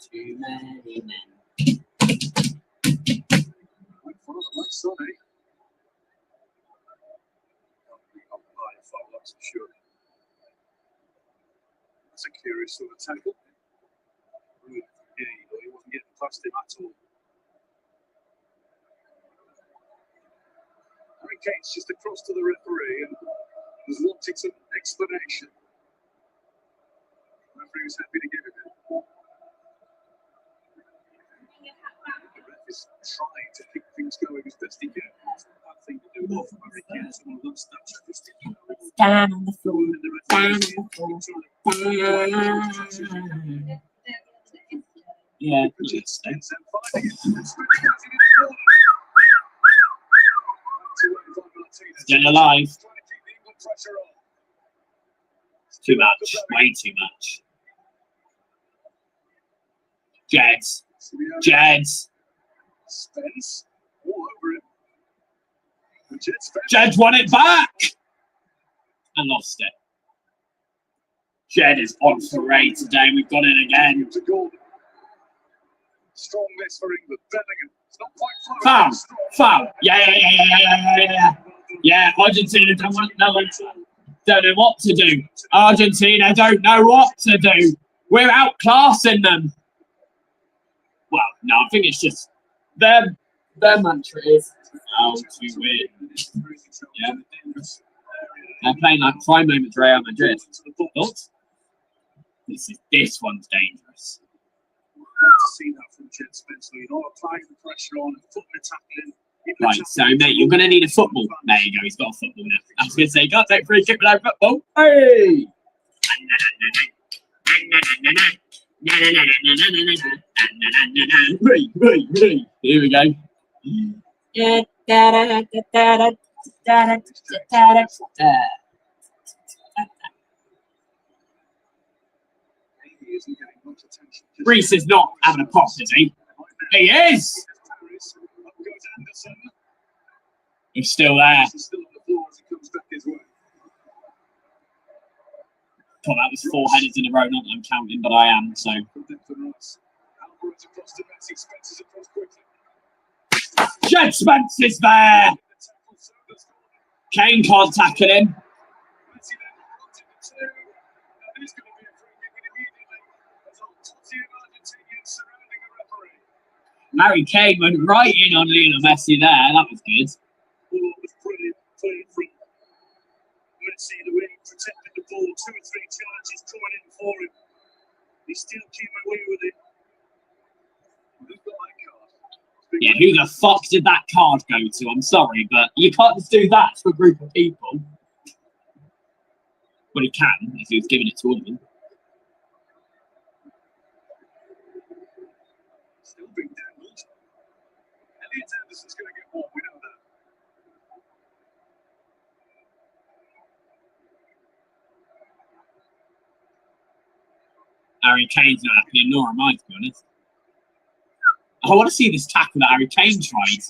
Too many men. Like father, like son, eh? Not by a foul, that's for sure. That's a curious sort of tackle. Yeah, he wasn't getting past him at all. Harry Kane's just across to the referee and was wanting some explanation. The referee was happy to give him it. The ref is trying to keep things going as best he can. It's a bad thing to do off Harry Kane. Someone loves that statistic. Down on the floor. Down on the floor. Yeah, Still alive. It's too much. Way too much. Jeds. Jeds. Spence all over him. Jeds won it back and lost it. Jed is on parade today. We've got it again. Strong miss for England. Bellingham. It's not quite Foul. Foul. Yeah. Yeah, Argentina don't know what to do. Argentina don't know what to do. We're outclassing them. Well, no, I think it's just their mantra is how to win. Yeah. They're playing like prime moment Real Madrid. Thoughts? This one's dangerous. To see that from Jed Spencer, you know, applying the pressure on and putting the tackle in. Right, so mate, you're going to need a football. There you go, he's got a football now. I was going to say, you can't take free kick without football. Hey! Right. Here we go. Reese is not having a pop, is he? He is! He's still there. God, that was 4 headers in a row. Not that I'm counting, but I am, so. Jed Spence is there! Kane can't tackle him. Harry Kane went right in on Lionel Messi there. That was good. Was brilliant playing from Messi, the way he protected the ball, 2 or 3 challenges coming in for him. He still came away with it. Who got that card? Yeah, who the fuck did that card go to? I'm sorry, but you can't just do that to a group of people. Well, he can if he was giving it to all of them. Still being damaged. Elliot Anderson's going to get more, we know that. Harry Kane's not happy, and nor am I, to be honest. I want to see this tackle that Harry Kane tried.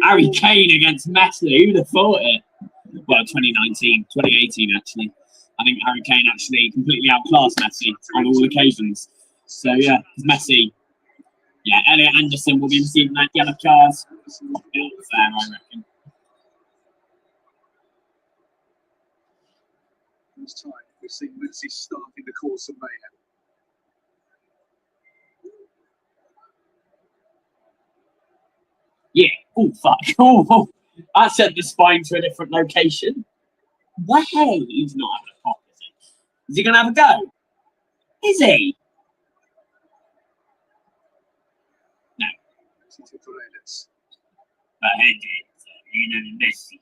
Harry Kane against Messi, who'd have thought it? Well, 2018 actually. I think Harry Kane actually completely outclassed Messi on all occasions. So yeah, Messi. Yeah, Elliot Anderson will be receiving that yellow card. Fair, I reckon. First time we've seen Messi starting the course of mayhem. Yeah. Oh fuck. Oh. I sent the spine to a different location. Way he's not having a pop, is he? Is he going to have a go? Is he? No. But Messi.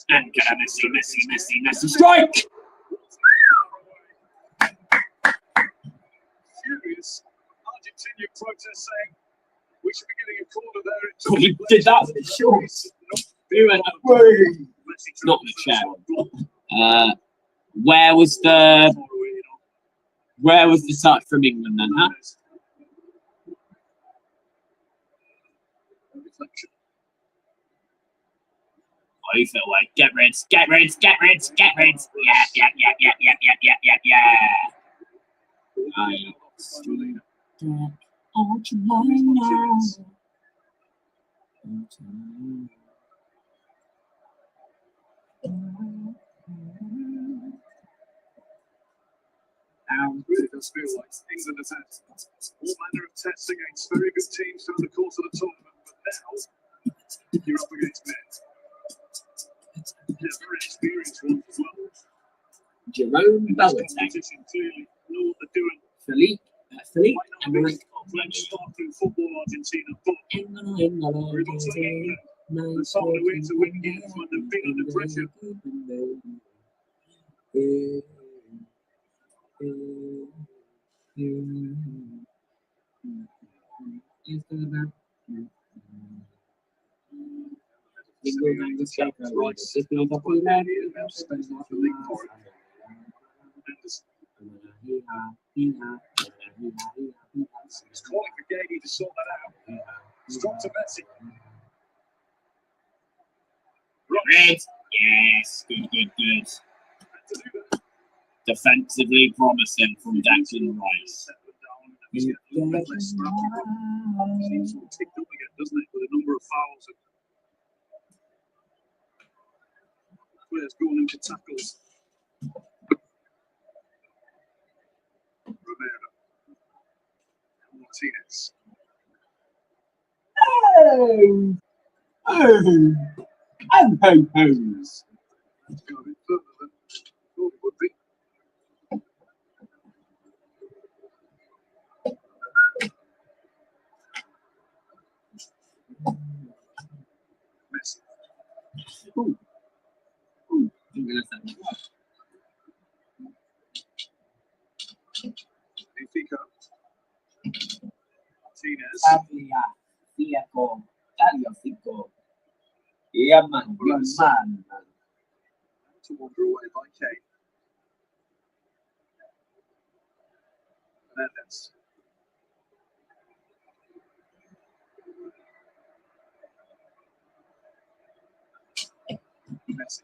And Messi. Strike! Furious Argentinian protest saying we should be getting a corner there. Well, he did that with his shorts. He went, "Woo!" It's not the chair. Where was the start from England then, huh? Oh, you feel like get rid. Yeah. Really does feel like England has had all manner of tests against very good teams throughout the course of the tournament, but now you're up against men. Yeah, very experienced ones as well. Jerome Boateng, Competition clearly know what they're doing. Philippe, Might not be a complex start in football, Argentina, but very much like England. They found a way to win games when they've been under pressure. It's calling for Gagey to sort that out. It's dropped to Messi. Red. Yes, good. Had to do that. Defensively promising from Declan Rice. Settle it down and just get a little bit less scrappy. Seems all ticked up again, doesn't it? With a number of fouls. Players going into tackles. Romero. Martinez. It's going a bit further than I thought it would be. Messi. Benfica. Martinez. To wander away by Kane. Mendes. Messi.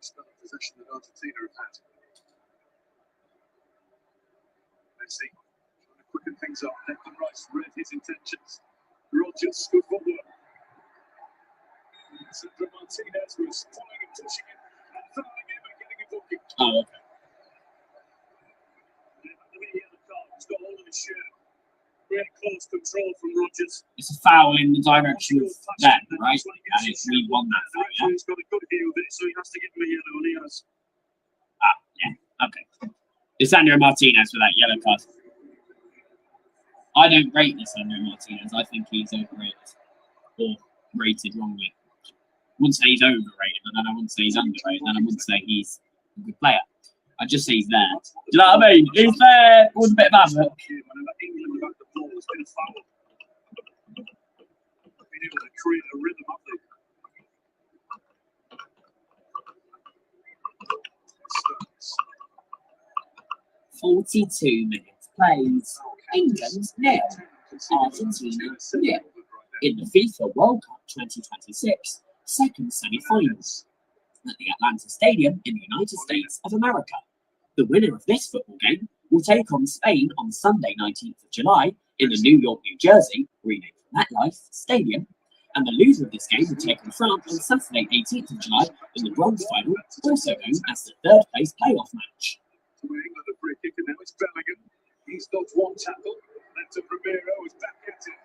Spell of possession that Argentina have had. Messi trying to quicken things up. Declan Rice read his intentions. Rodgers, good footwork. Sandro Martinez was following and pushing it and fouling him and getting a booking. Oh, okay. The yellow card. He's got hold of his shirt. Great close control from Rodgers. It's a foul in the direction of them, right? And it's we won that The foul, yeah? referee's got a good view of it, so he has to give him a yellow, and he has. Yeah, okay. Lisandro Martinez with that yellow card. I don't rate Lisandro Martinez. I think he's overrated. Or rated wrongly. I wouldn't say he's overrated, but then I wouldn't say he's underrated, and I wouldn't say he's a good player. I just say he's there. Do you know what I mean? He's there. It was a bit of havoc. Whenever England have had the ball, it's been a foul. Been able to create a rhythm, haven't they? Stones. 42 minutes played. England nil. Argentina nil. In the FIFA World Cup 2026 second semi-finals at the Atlanta Stadium in the United States of America. The winner of this football game will take on Spain on Sunday 19th of July in the New York, New Jersey, renamed MetLife Stadium, and the loser of this game will take on France on Saturday 18th of July in the bronze final, also known as the third place playoff match. England a free kick, and now it's Bellingham. He's dodged one tackle. Then to Romero, who's back at it.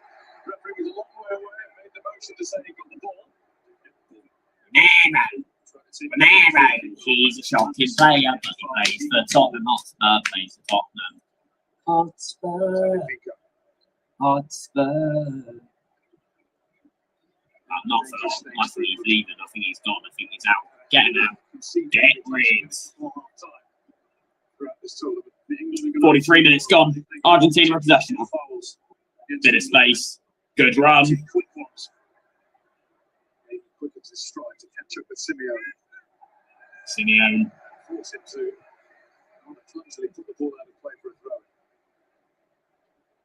Referee was a long way away and made the motion to say he got the ball. Romero, he's a shocking player, but he plays for Tottenham Hotspur, plays for Tottenham Hotspur. Not for long. I think he's leaving. I think he's gone. I think he's out. Get him out. Get rid. 43 minutes gone. Argentina in possession. Bit of space. Good run. Quick as his stride to catch up with Simeone. Force him to clumsily put the ball out of play for a throw.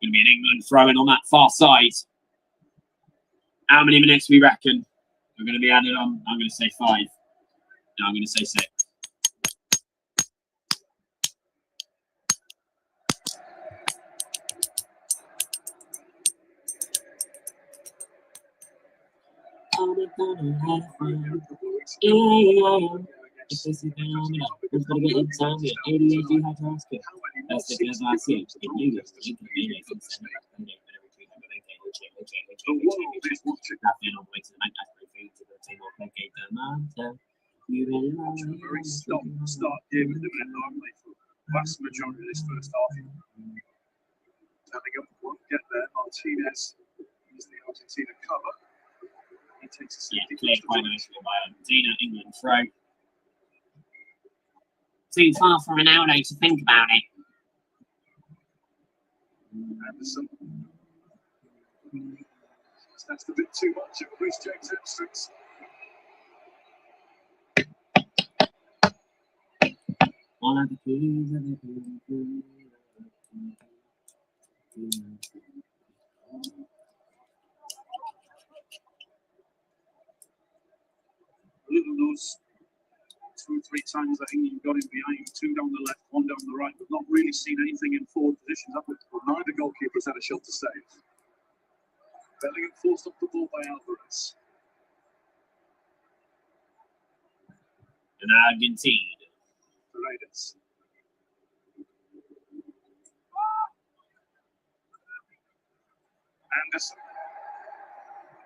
Going to be an England throwing on that far side. How many minutes we reckon we're going to be added on? I'm going to say 5. No, I'm going to say 6. Very start game with them normally for the vast majority of this first half. Bellingham won't get there. Martinez is the Argentina cover. He takes a cleared quite nicely by Argentina. England throw. Too far for Ronaldo to think about it. Anderson. That's a bit too much of Chris James hamstrings. All of the keys Those 2 or 3 times I think you've got him behind, 2 down the left, 1 down the right, but not really seen anything in forward positions. Neither goalkeeper's had a shot to save. Bellingham forced off the ball by Alvarez. and Argentina. Paredes. Anderson.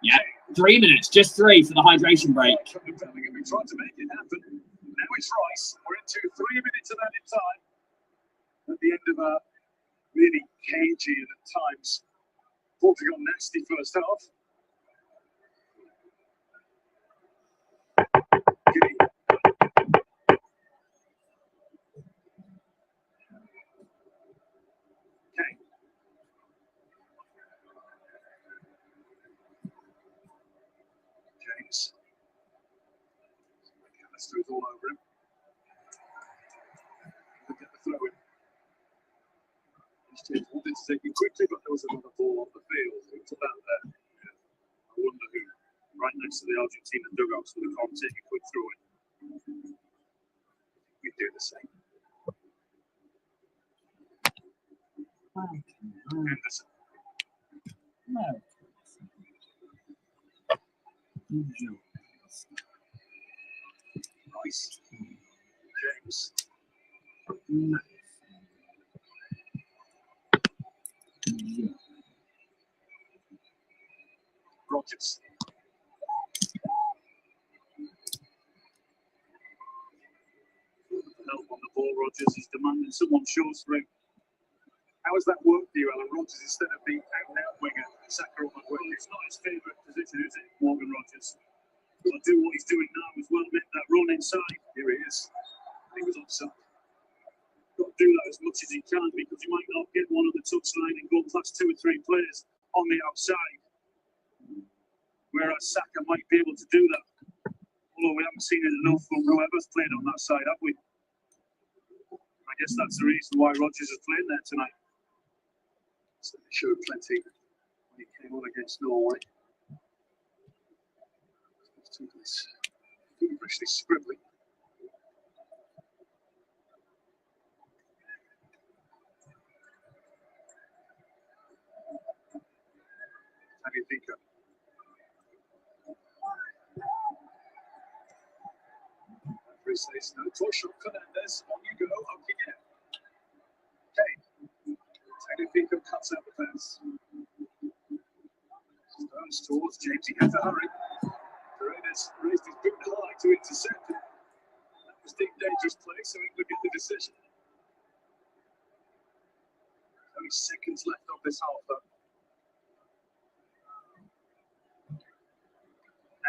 Yeah, 3 minutes, just 3 for the hydration break. We tried to make it happen. Now it's Rice. We're into 3 minutes of added time. At the end of a really cagey and at times Portugal nasty first half. Okay. James. McAllister is all over him. Look at the throw in. James wanted to take it quickly, but there was another ball on the field. It was about there. Yeah. I wonder who, right next to the Argentina dugout, so they can't take a quick throw in. We'd do the same. Anderson. Rice. James. Rogers. Help on the ball, Rogers is demanding someone shows for him. How has that worked for you, Alan? Rogers, instead of being out and out winger, Saka on the wing. It's not his favourite position, is it, Morgan Rogers? He'll do what he's doing now as well, make that run inside. Here he is. He was offside. Got to do that as much as he can because he might not get one on the touchline and go past 2 or 3 players on the outside. Whereas Saka might be able to do that. Although we haven't seen it enough from whoever's played on that side, have we? I guess that's the reason why Rogers is playing there tonight. So they showed plenty when he came on against Norway. Feverishly scribbling. How do you think of? Says no touch on Fernandez. On you go, up you get. Anything can cut out the pass. Stones towards James. He had to hurry. Paredes raised his boot high to intercept it. That was deep dangerous play, so England get the decision. Only seconds left of this half, though.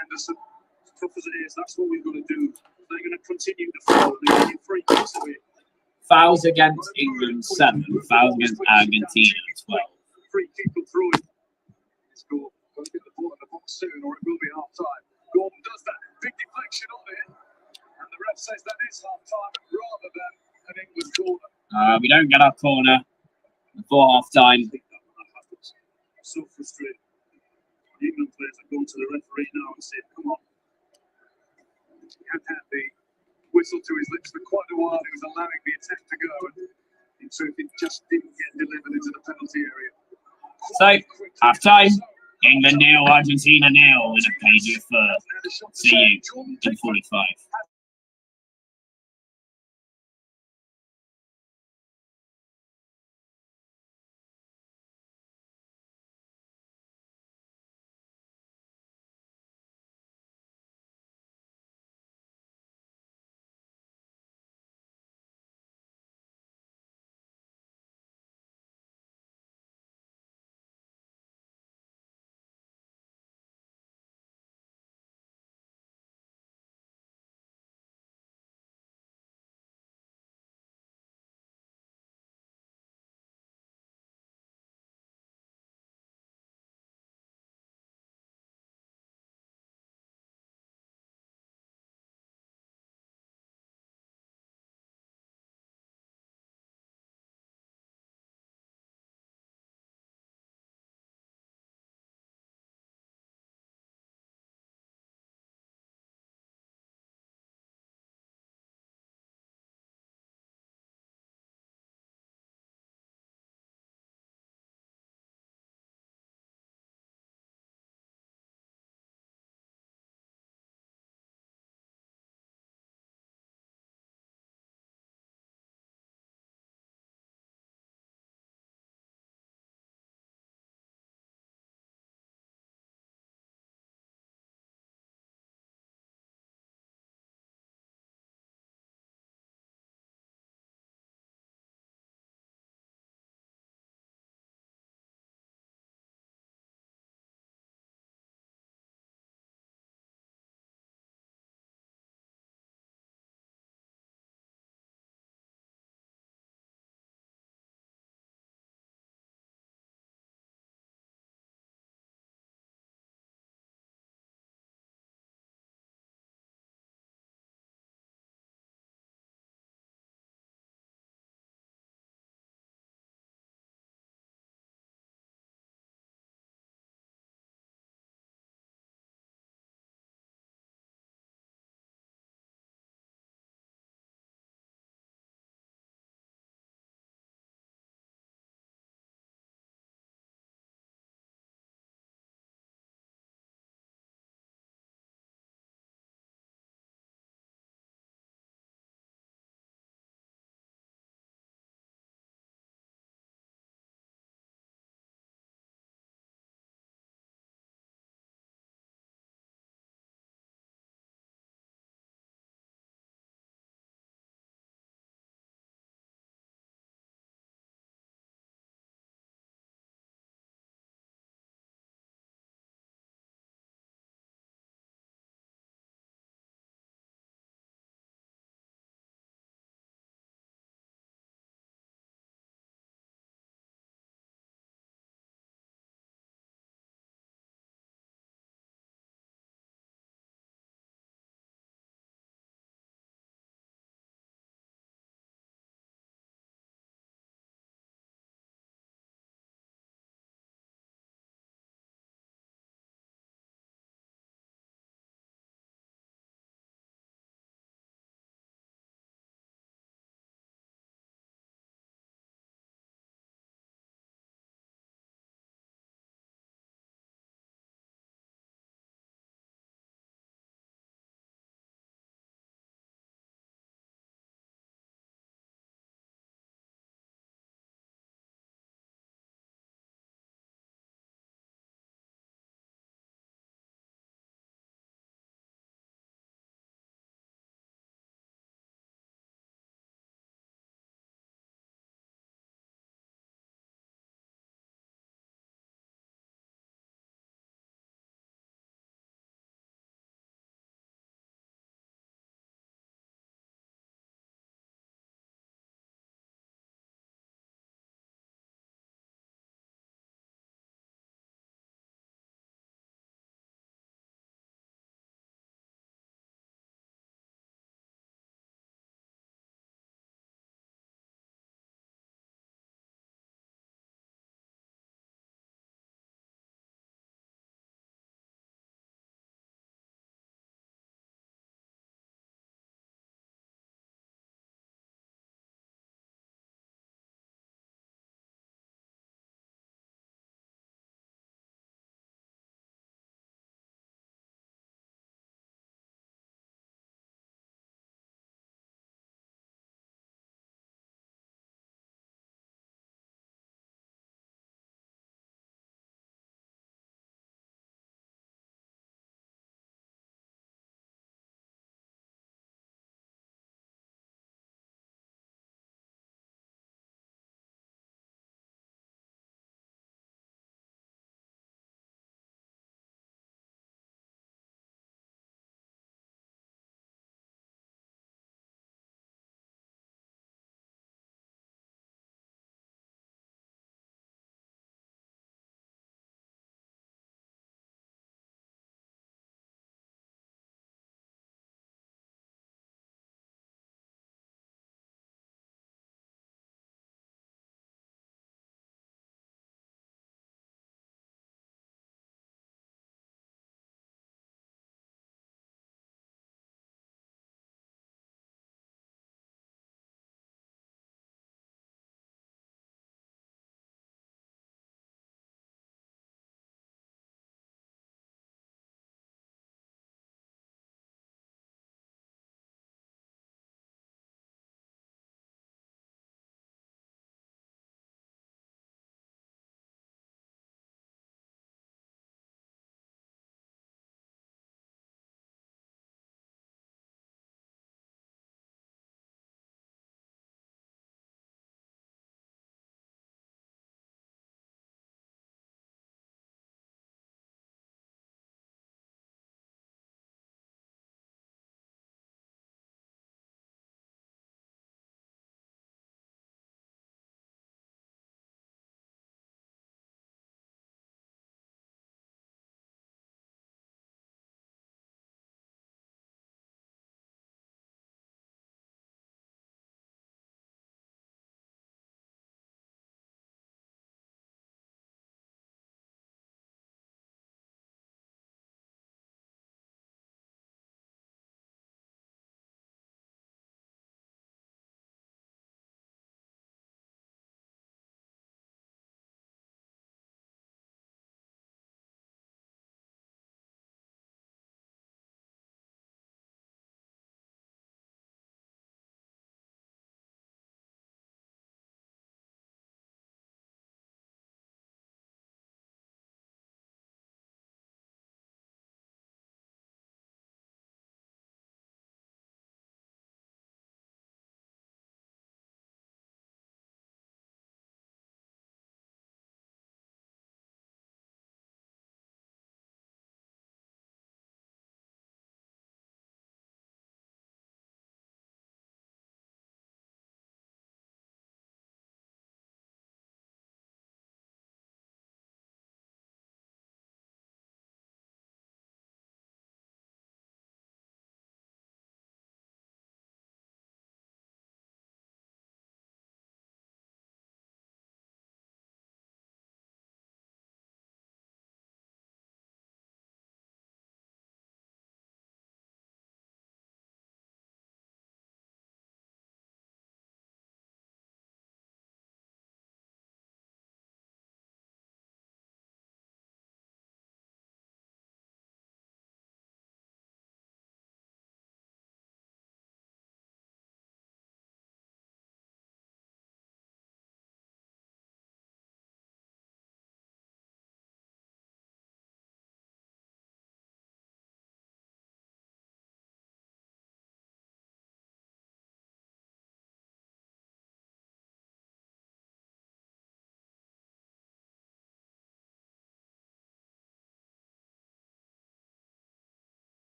Anderson, as tough as it is, that's what we've got to do. They're going to continue to follow. They're going to get free kicks away. Fouls against England 7, fouls against Argentina 12. Free kick will throw it. It's Gordon. Going to get the ball in the box soon, or it will be half time. Gordon does that. Big deflection on it. And the ref says that is half time rather than an England corner. We don't get our corner before half time. I think that happens. I'm so frustrated. The England players have gone to the referee now and said, come on. He had the whistle to his lips for quite a while. He was allowing the attack to go. And in truth, it just didn't get delivered into the penalty area. So, half time. England 0, Argentina 0 in a page of see you in 45.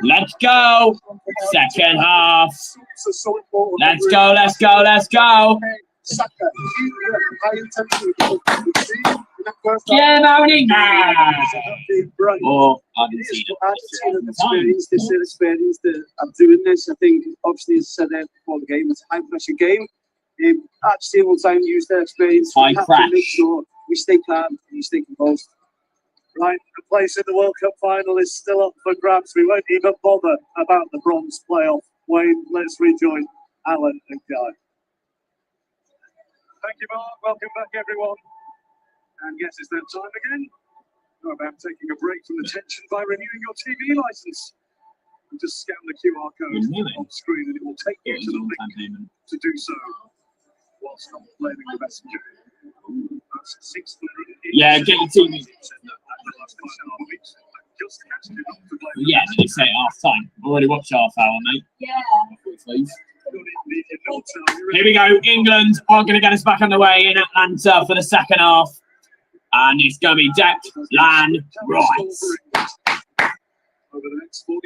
Let's go. Second half. Let's go, let's go, let's go. Yeah, Mourinho. Oh, Argentina experience, this experience of doing this. I think, obviously, as I said there before the game, it's a high pressure game. Argentina will try and use their experience. High We have crash. to make sure we stay calm and we stay composed. Right, the place in the World Cup final is still up for grabs. We won't even bother about the bronze playoff. Wayne, let's rejoin Alan and Guy. Thank you, Mark. Welcome back, everyone. And yes, it's that time again. How about taking a break from the tension by renewing your TV license? And just scan the QR code on screen and it will take you to the link to do so whilst not blaming the messenger. That's 600. Yeah, get your TV. Yeah, did you say half time? Already watched half hour, mate. Yeah. Here we go. England are going to get us back underway in Atlanta for the second half. And it's going to be Declan Rice.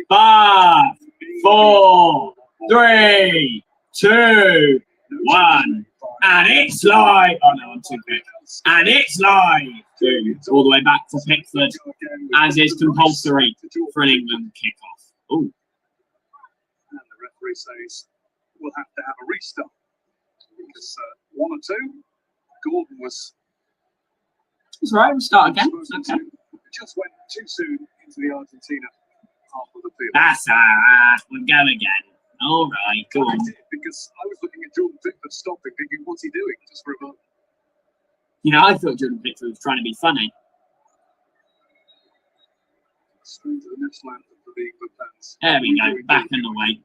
5, 4, 3, 2, 1. And it's live. Oh no, I'm too quick. And it's live. All the way back to Pickford, as is compulsory for an England kickoff. Ooh. And the referee says we'll have to have a restart because 1 or 2, Gordon was. It's right. We'll start again. Okay. Just went too soon into the Argentina half of the field. That's alright. We'll go again. All right. Go I on. did because I was looking at Jordan Pickford stopping, thinking, what's he doing? Just for a moment. You know, I thought Jordan Pickford was trying to be funny. Straight to the national anthem for the England fans. There we go. Back in the way.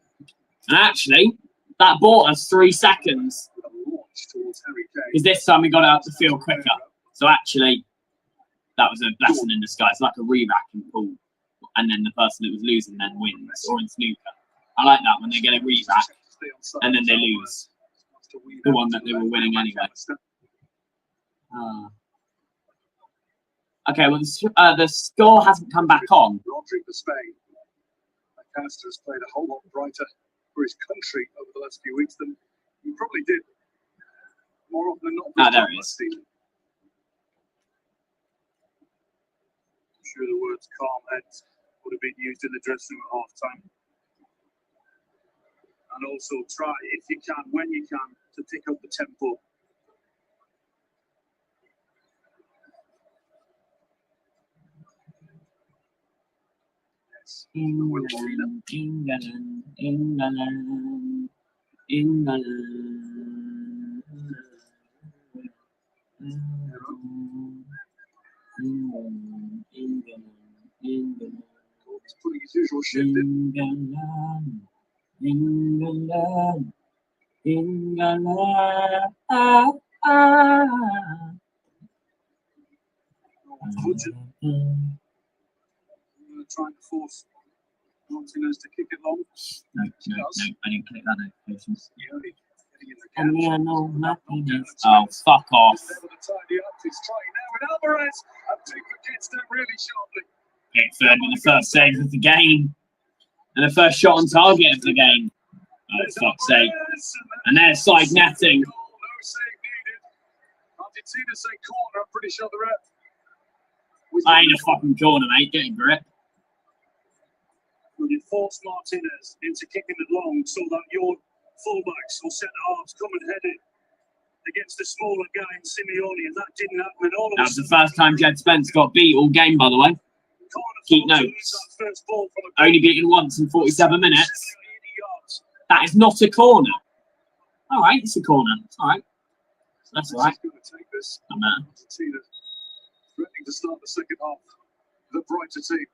And actually, that bought us 3 seconds With a launch towards Harry Kane. because this time we got out the field quicker. So actually, that was a blessing in disguise, like a re-rack in pool. And then the person that was losing then wins, or in snooker. I like that when they get a re-rack and then they lose the one that they were winning anyway. Okay, well, the score hasn't come back on. Rodri for Spain. McAllister has played a whole lot brighter for his country over the last few weeks than he probably did more often than not. Ah, there he is. Season. I'm sure the words calm heads would have been used in the dressing room at half time. And also try, if you can, when you can, to pick up the tempo. Yes. England, England, England, England. England, England, England. He's putting his usual shift in. England, England, England. Trying to force Martinez to kick it long. No, I didn't click that notification. And no, oh, fuck off. He's trying now with Alvarez. And Pickford gets them really sharply. Pickford with the first save of the game. And the first shot on target of the game. Oh, fuck's sake. And there's side netting. No save needed. Argentina say corner. I'm pretty sure the ref. I ain't a fucking corner, mate. Get a grip. Will you force Martinez into kicking it long so that your fullbacks or centre halves come and head it against the smaller guy in Simeone? And that didn't happen. And all of That was the first time Jed Spence got beat all game, by the way. Keep notes. Only beaten once in 47 minutes. That is not a corner. All right, it's a corner. All right. That's all right. No matter. Argentina threatening to start the second half. The brighter team.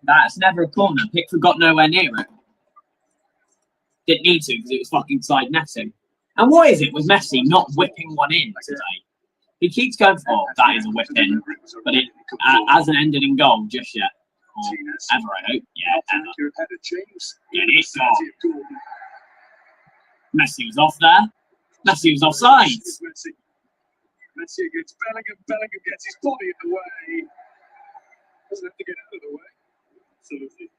That's never a corner. Pickford got nowhere near it. Didn't need to because it was fucking side netting. And what is it with Messi not whipping one in today? He keeps going for, oh, that is a whip in, but it hasn't ended in goal just yet. Or ever, I hope. Yeah, ever. Yeah, it's off. Messi was off there. Messi was offside. Messi against Bellingham. Bellingham gets his body in the way. Doesn't have to get out of the way. Absolutely.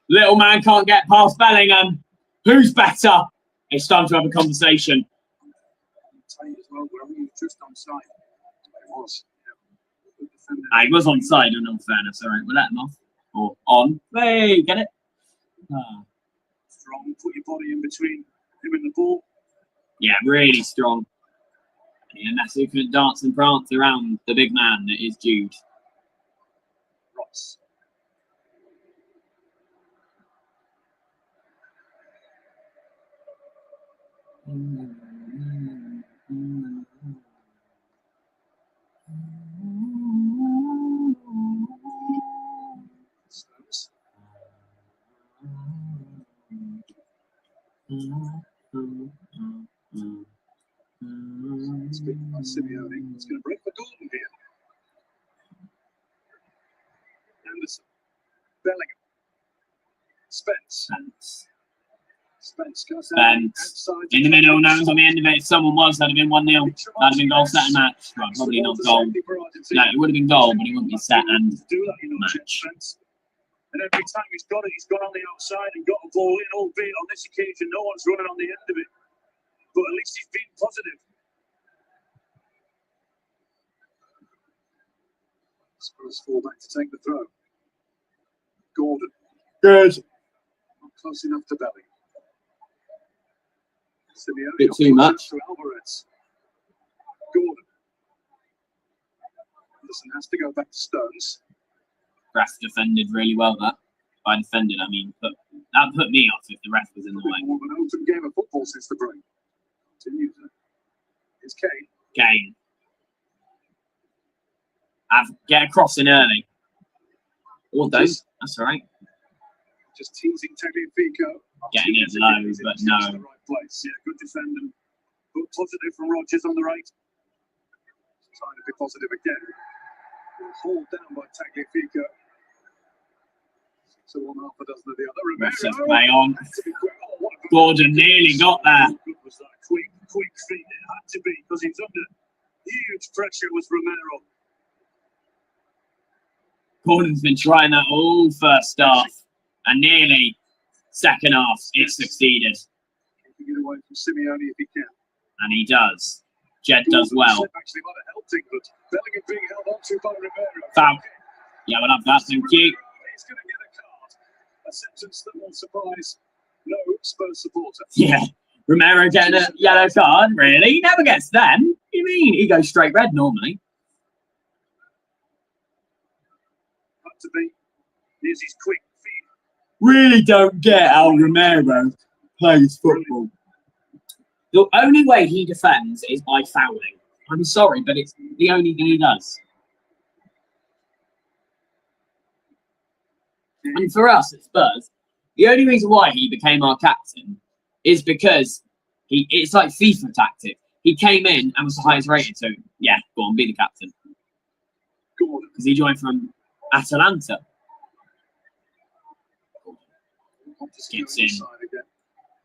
Little man can't get past Bellingham. Who's better? It's time to have a conversation. Tight as well, where he was just on side. It was. Yeah. He was on side, in all fairness. All right, we'll let him off. Or on. Hey, get it? Strong, put your body in between him and the ball. Yeah, really strong. And that's who can dance and prance around the big man that is Jude. Ross. Stones. It's big by Simeone. It's going to break for Gordon here. Anderson. Bellingham. Spence. Spence goes down outside. In the middle, no one's on the end of it. If someone was, that'd have been 1-0. That'd have been goal, set, and match. Well, probably not goal. No, it would have been goal, but it wouldn't be set and match. And every time he's got it, he's gone on the outside and got a ball in, albeit on this occasion, no one's running on the end of it. But at least he's been positive. Spurs fall back to take the throw. Gordon. Good. Not close enough to Bellingham. Simeone Bit too much. To Alvarez. Gordon. Anderson has to go back to Stones. Ref defended really well, that. By defended, I mean, that put me off if the ref was in the way. More of an open game of football since the break. Continues. It's Kane. Kane. Get a cross in early. Or don't. That's all right. Just teasing Tagliafico. Getting it low, but no. The right place. Yeah, good defending. Good positive from Rodgers on the right. Trying to be positive again. Hauled down by Tagliafico. So one half a dozen of the other. Massive play on. Gordon nearly got there. Good was that quick feet. It had to be because he's under huge pressure. Was Romero. Gordon's been trying that all first half and nearly second half. It succeeded. He can get away from Simeone if he can. And he does. Jed does well. Actually, might have helped England. Bellingham being held on to by Romero. Foul. Yeah, we'll have that. Thank you. He's going to get a card. A sentence that will surprise no Spurs supporter. Yeah. Romero getting a yellow card, really? He never gets them. What do you mean? He goes straight red normally. Had to be. Here's his quick feet. Really don't get how Romero plays football. The only way he defends is by fouling. I'm sorry, but it's the only thing he does. And for us at Spurs, the only reason why he became our captain is because it's like FIFA tactic. He came in and was the highest rated, so yeah, go on, be the captain. Because he joined from Atalanta. Skips in.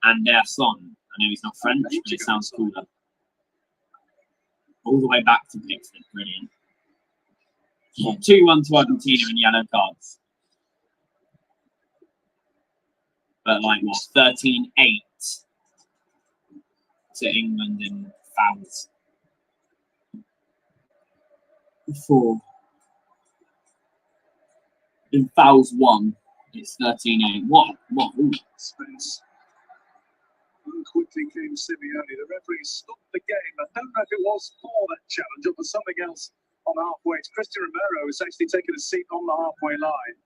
And Son. I know he's not French, but it sounds cooler. All the way back to Pickford. Brilliant. Yeah, 2-1 to Argentina in yellow cards. But like what? 13-8 to England in fouls. 4. In fouls 1. It's 13-8. What? Ooh. Spence. Quickly came Simeone. The referee stopped the game. I don't know if it was for that challenge or for something else on halfway. It's Cristian Romero is actually taking a seat on the halfway line.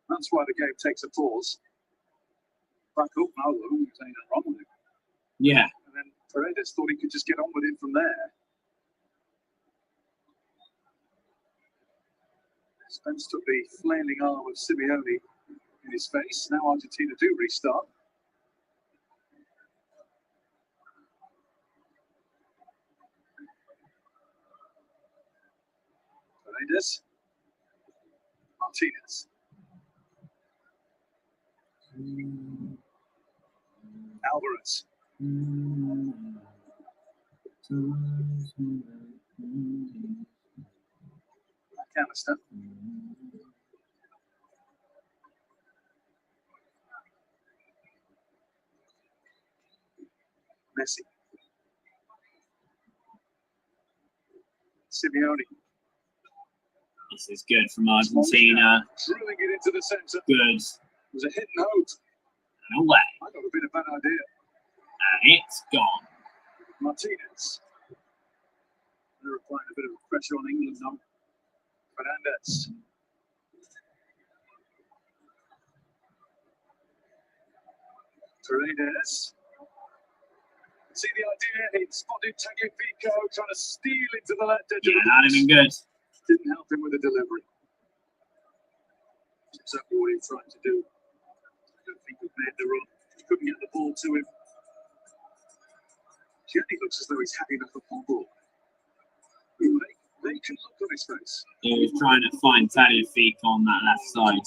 That's why the game takes a pause. Back up now, though. There's anything wrong with him. Yeah. And then Paredes thought he could just get on with it from there. Spence took the flailing arm of Simeone in his face. Now Argentina do restart. Paredes. Martinez. Alvarez. McAllister. Messi. Simeone. This is good from Argentina. Drilling it into the centre. Good. It was a hit and hope. And away. I got a bit of an idea. And it's gone. Martinez. They're applying a bit of pressure on England now. Fernandez. Paredes. See the idea? He spotted Tagliafico trying to steal into the left edge. Yeah, that'd have been good. Didn't help him with the delivery. That's exactly what he was trying to do. I don't think he made the run. He couldn't get the ball to him. Jenny looks as though he's had enough of football. They can look on his face. He was trying to find Tagliafico on that left side.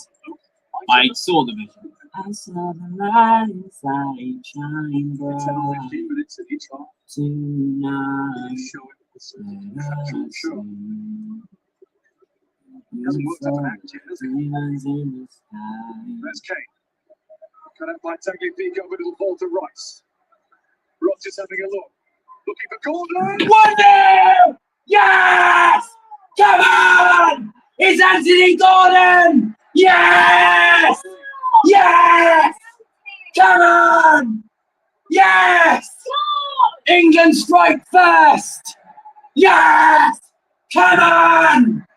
I saw the vision. I saw the light inside shine bright tonight. There's Kane. Cut out by Tagliafico, but it'll fall to Rice. Rodgers having a look. Looking for Gordon. 1-0! Yes! Come on! It's Anthony Gordon! Yes! Yes! Come on! Yes! England strike first! Yes! Come on!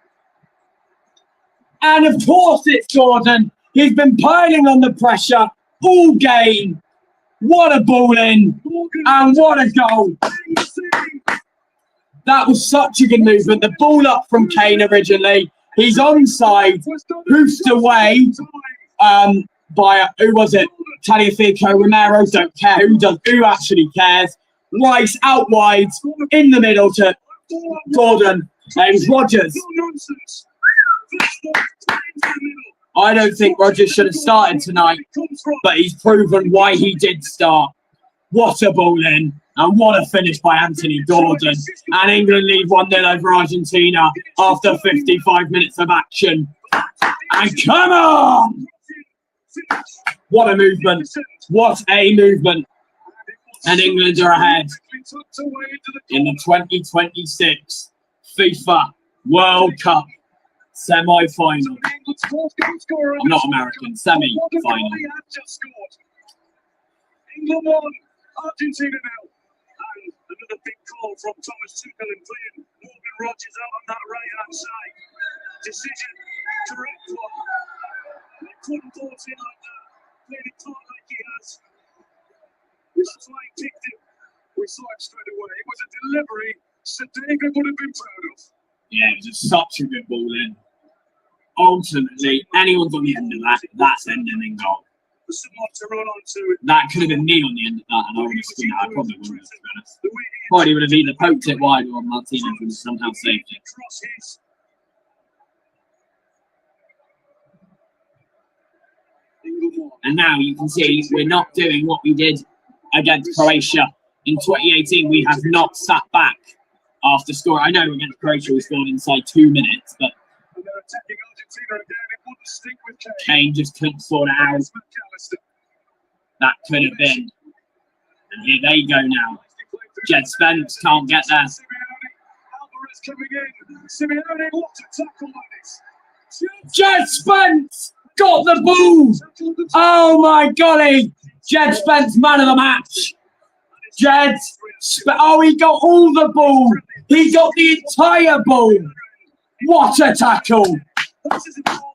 And of course it's Gordon. He's been piling on the pressure all game. What a ball in and what a goal. That was such a good movement. The ball up from Kane originally. He's onside, hoofed away by, who was it? Tagliafico, Romero, don't care. Who actually cares? Rice out wide, in the middle to Gordon. It was Rodgers. I don't think Rodgers should have started tonight, but he's proven why he did start. What a ball in, and what a finish by Anthony Gordon. And England lead 1-0 over Argentina after 55 minutes of action. And come on! What a movement. What a movement. And England are ahead in the 2026 FIFA World Cup semi-final. I'm not American, semi-final. England won, Argentina nil. And another big call from Thomas Tuchel and playing Morgan Rodgers out on that right-hand side. Decision, correct one. They couldn't force it like that. Played it taut like he has. That's why he kicked it. We saw him straight away. It was a delivery Sadega would have been proud of. Yeah, it was just such a good ball in. Ultimately, anyone's on the end of that, that's ending in goal. For someone to run onto it. That could have been me on the end of that, and I would have seen that. I probably wouldn't have, to be honest. Probably would have either poked it wide or Martinez would have somehow saved it. And now you can see we're not doing what we did against Croatia. In 2018, we have not sat back after scoring. I know against Croatia we scored inside 2 minutes, but Kane just couldn't sort it out. That could have been. And here they go now. Jed Spence can't get there. Jed Spence got the ball. Oh my golly. Jed Spence, man of the match. Oh, he got all the ball. He got the entire ball. What a tackle.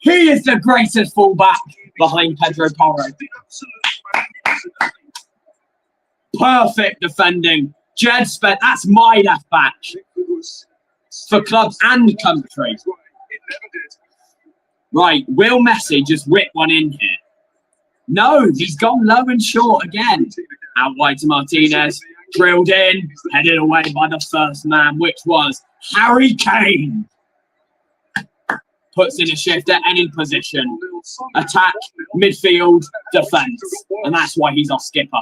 He is the greatest fullback behind Pedro Porro. Perfect defending. Jed Spence, that's my left back for club and country. Right, will Messi just whip one in here? No, he's gone low and short again. Out wide to Martinez, drilled in, headed away by the first man, which was Harry Kane. Puts in a shift at any position. Attack, midfield, defence. And that's why he's our skipper.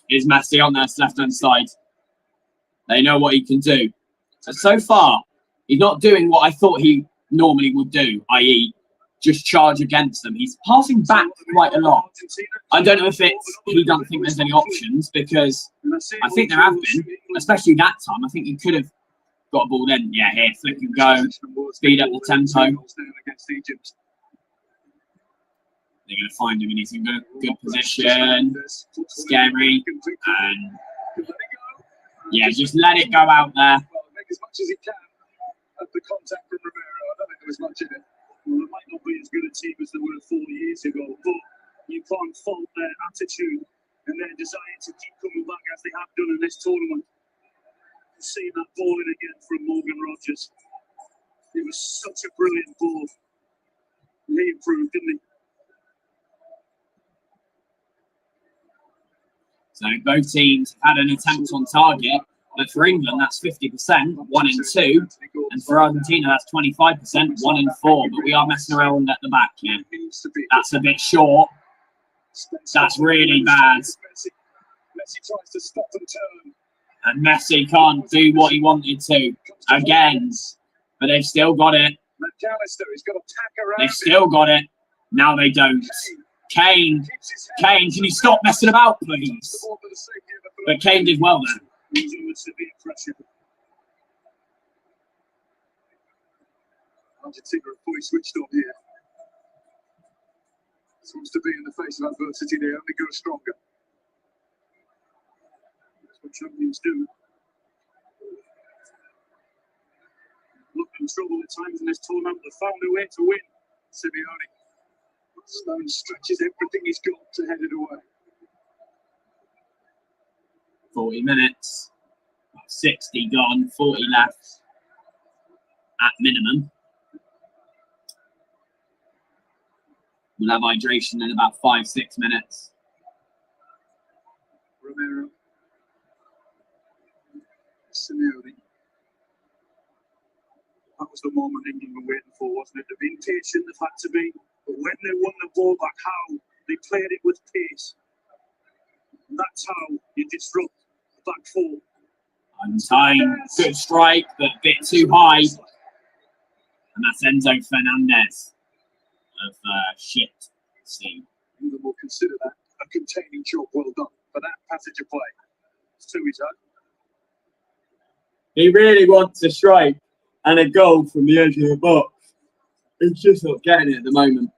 Here's Messi on their left-hand side. They know what he can do. So far, he's not doing what I thought he normally would do, i.e. just charge against them. He's passing back quite a lot. I don't know if it's he doesn't think there's any options, because I think there have been, especially that time. I think he could have got a ball in. Yeah, here, flick and go, speed up the tempo. They're going to find him and he's in good position. Scary. And yeah, just let it go out there. Make as much as he can of the contact from Romero. I don't think there was much in it. Well, there might not be as good a team as there were 4 years ago, but you can't fault their attitude and their desire to keep coming back as they have done in this tournament. Seeing that ball in again from Morgan Rogers. It was such a brilliant ball. He improved, didn't he? So both teams had an attempt on target, but for England that's 50%, 1 in 2, and for Argentina that's 25%, 1 in 4. But we are messing around at the back here. That's a bit short. That's really bad. Messi tries to stop and turn. And Messi can't do what he wanted to again, but they've still got it. McAllister, he's got to tack around. They've still got it. Now they don't. Kane, can you stop messing about, please? But Kane did well there. Argentina are fully switched on here. Seems to be in the face of adversity, they only go stronger. That's what champions do. Looked in trouble at times in this tournament, but found a way to win. Simeone. Stone stretches everything he's got to head it away. 40 minutes. 60 gone, 40 left at minimum. We'll have hydration in about 5-6 minutes. Romero. Simeone. That was the moment England were waiting for, wasn't it? They've been patient, they've had to be. But when they won the ball back, how they played it with pace. And that's how you disrupt the back four. Time, good strike, but a bit too high. And that's Enzo Fernandez of shit. See, England will consider that a containing job well done for that passage of play. It's to his own. He really wants a strike and a goal from the edge of the box. He's just not getting it at the moment.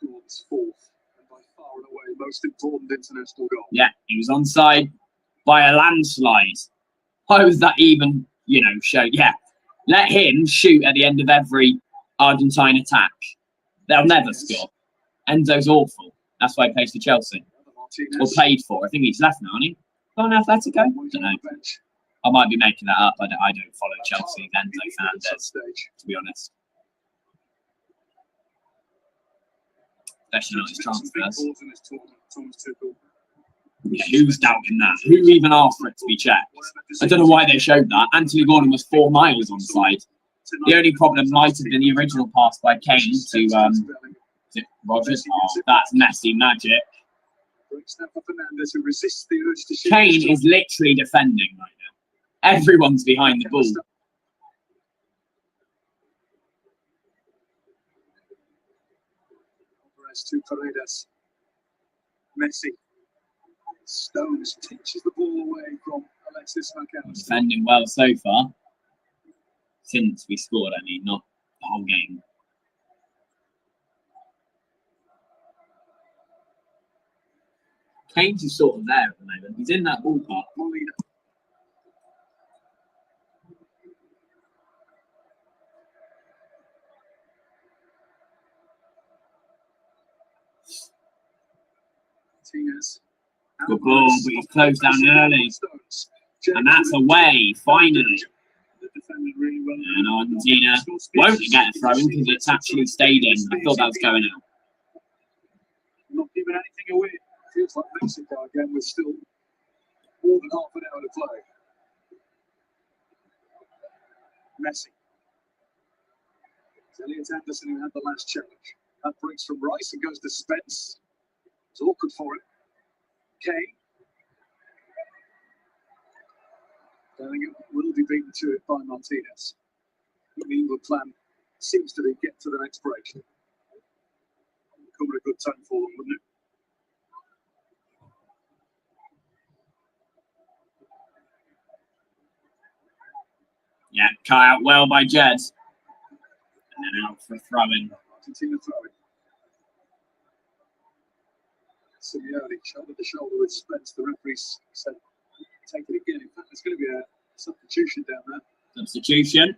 England's fourth and by far and away most important international goal. Yeah, he was onside by a landslide. Why was that even, shown? Yeah, let him shoot at the end of every Argentine attack. They'll never score. Enzo's awful. That's why he plays for Chelsea. Or played for. I think he's left now, hasn't he? Gone Atletico? I don't know. I might be making that up. I don't follow Chelsea's Enzo Fernandez, to be honest. Especially not his transfers. Yeah, who's doubting that? Who even asked for it to be checked? I don't know why they showed that. Anthony Gordon was 4 miles onside. The only problem might have been the original pass by Kane to Rogers. Oh, that's messy magic. Kane is literally defending right now. Everyone's behind the ball. To Paredes. Messi. Stones teaches the ball away from Alexis McAllister. Defending well so far. Since we scored, I mean, not the whole game. Kane's is sort of there at the moment. He's in that ballpark. Molina. Good ball, but he's closed down early. And that's away, finally. And Argentina won't get a throw-in because it's actually stayed in. I thought that was going out. Not giving anything away. Feels like Mexico again with still more than half an hour to play. Messi. It's Elliot Anderson who had the last challenge. That breaks from Rice and goes to Spence. It's awkward for him. Kane. Bellingham will be beaten to it by Martinez. The England plan seems to be get to the next break. Covered a good time for them, wouldn't it? Yeah, cut out well by Jed. And then out for throwing. Argentina throwing. Simeone shoulder to shoulder with Spence. The referees said, take it again. In fact, there's going to be a substitution down there. Substitution.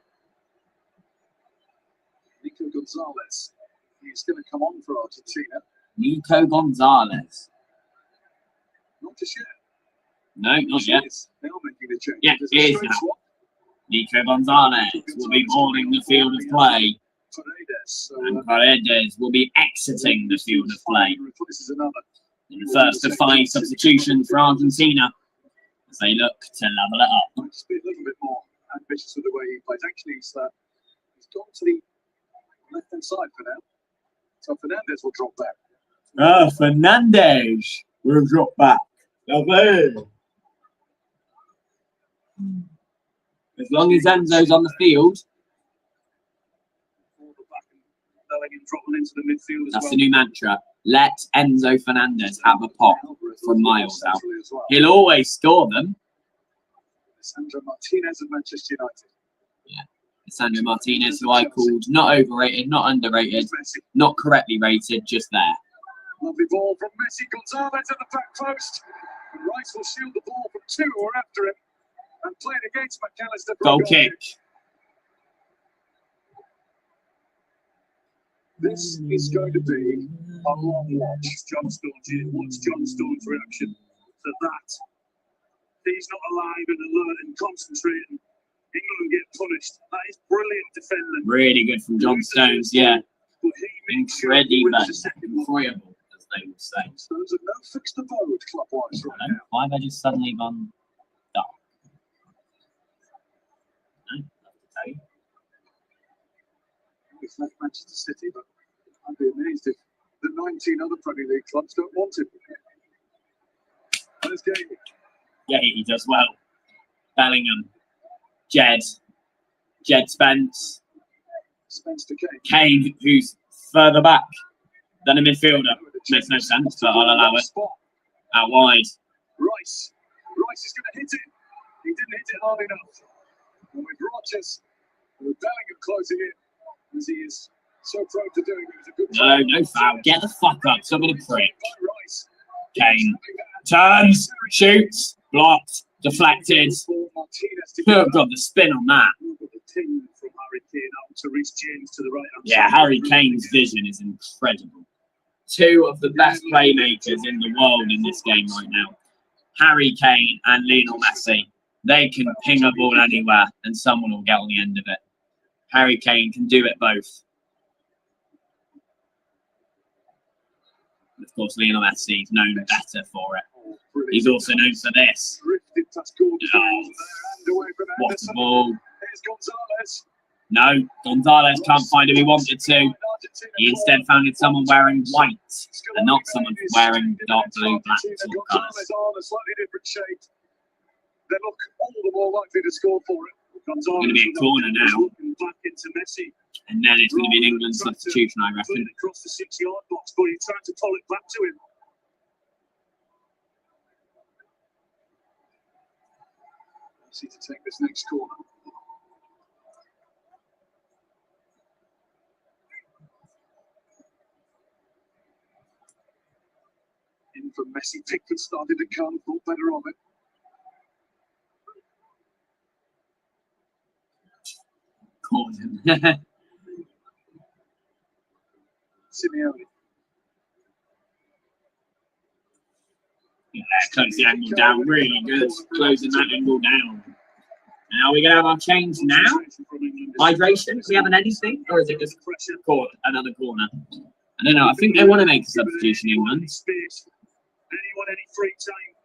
Nico Gonzalez. He's going to come on for Argentina. Nico Gonzalez. Not just yet. No, not yet. They are making the change. Yeah, There's it a is straight now. swap. Nico Gonzalez will be boarding the field of play. Paredes. And Paredes will be exiting the field of play. Replaces another. In the first of 5 substitutions for Argentina as they look to level it up. Might just be a little bit more ambitious with the way he plays. Actually, he's gone to the left-hand side for now. So Fernandez will drop back. Fernandez will drop back. Lovely. As long as Enzo's on the field, Into the midfield as that's well. the new mantra. Let Enzo Fernandez have a pop from miles out. He'll always score them. Sandro Martinez of Manchester United. Yeah. Sandro Martinez, who I called not overrated, not underrated, Messi. not correctly rated, just there. Lovely ball from Messi. Gonzalez at the back post. And Rice will shield the ball from 2 who are after him. And playing against McAllister. Goal kick. This is going to be a long watch. John Stones. What's John Stones' reaction to that? He's not alive and alert and concentrating. England get punished. That is brilliant defending. Really good from John Stones, yeah. But he makes sure Incredible, he wins the second one. incredible, as they will say. Stones have no fixed abode club-wise right now. Why have I just suddenly gone dark? No, nothing to tell you. He's left Manchester City, but I'd be amazed if the 19 other Premier League clubs don't want him. There's Gay. Yeah, he does well. Bellingham, Jed Spence, Spence to Kane. Kane, who's further back than a midfielder. Makes no sense, but I'll allow it. Out wide. Rice. Rice is going to hit it. He didn't hit it hard enough. And with Rodgers, with Bellingham closing in, as he is so prone to doing, it was a good try. No foul. Get the fuck up. Stop being a prick. By Rice. Kane turns, shoots, blocked, deflected. Oh god, the spin on that. From Harry Kane out to Reece James to the right. Yeah, Harry Kane's vision is incredible. 2 of the best playmakers in the world in this game right now. Harry Kane and Lionel Messi. They can ping a ball anywhere and someone will get on the end of it. Harry Kane can do it both. Of course, Lionel Messi is known better for it. He's also known for this. What a ball. Here's Gonzalez. No, Gonzalez can't find who he wanted to. He instead found someone wearing white and not someone wearing dark blue, black sort of colours. A slightly different shade. They look all the more likely to score for it. It's going to be a corner now. Back into Messi. And then it's going to be an England substitution, I Put reckon. it across the 6-yard box, but he's trying to pull it back to him. Messi to take this next corner. In from Messi, Pickford started to come, thought better of it. Corner. Simeone. Yeah, close the angle down, really good. Closing that angle down. And are we going to have our change now? Hydration? Do we have an anything? Or is it just another corner? I don't know. I think they want to make a substitution, England. Anyone, any free time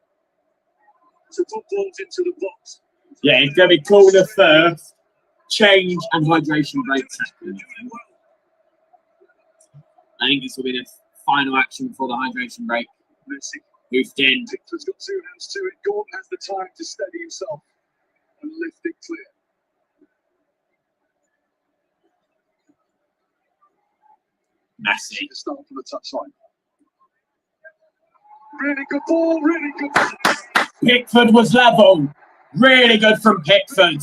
to put balls into the box. Yeah, it's going to be corner first, change and hydration break second. I think this will be the final action before the hydration break. Messi. Hoofed in. Pickford's got 2 hands to it. Gordon has the time to steady himself and lift it clear. Messi. To start from the touchline. Really good ball, really good. Pickford was level. Really good from Pickford.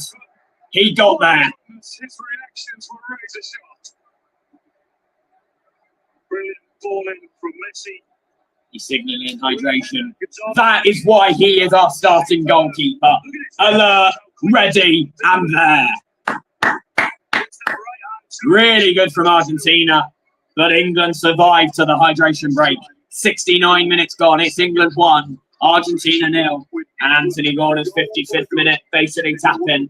He got there. His reactions were razor sharp. Brilliant ball in from Messi. He's signalling hydration. That is why he is our starting goalkeeper. Alert, ready, and there. Really good from Argentina, but England survived to the hydration break. 69 minutes gone. It's England 1, Argentina 0. And Anthony Gordon's 55th minute, basically tapping,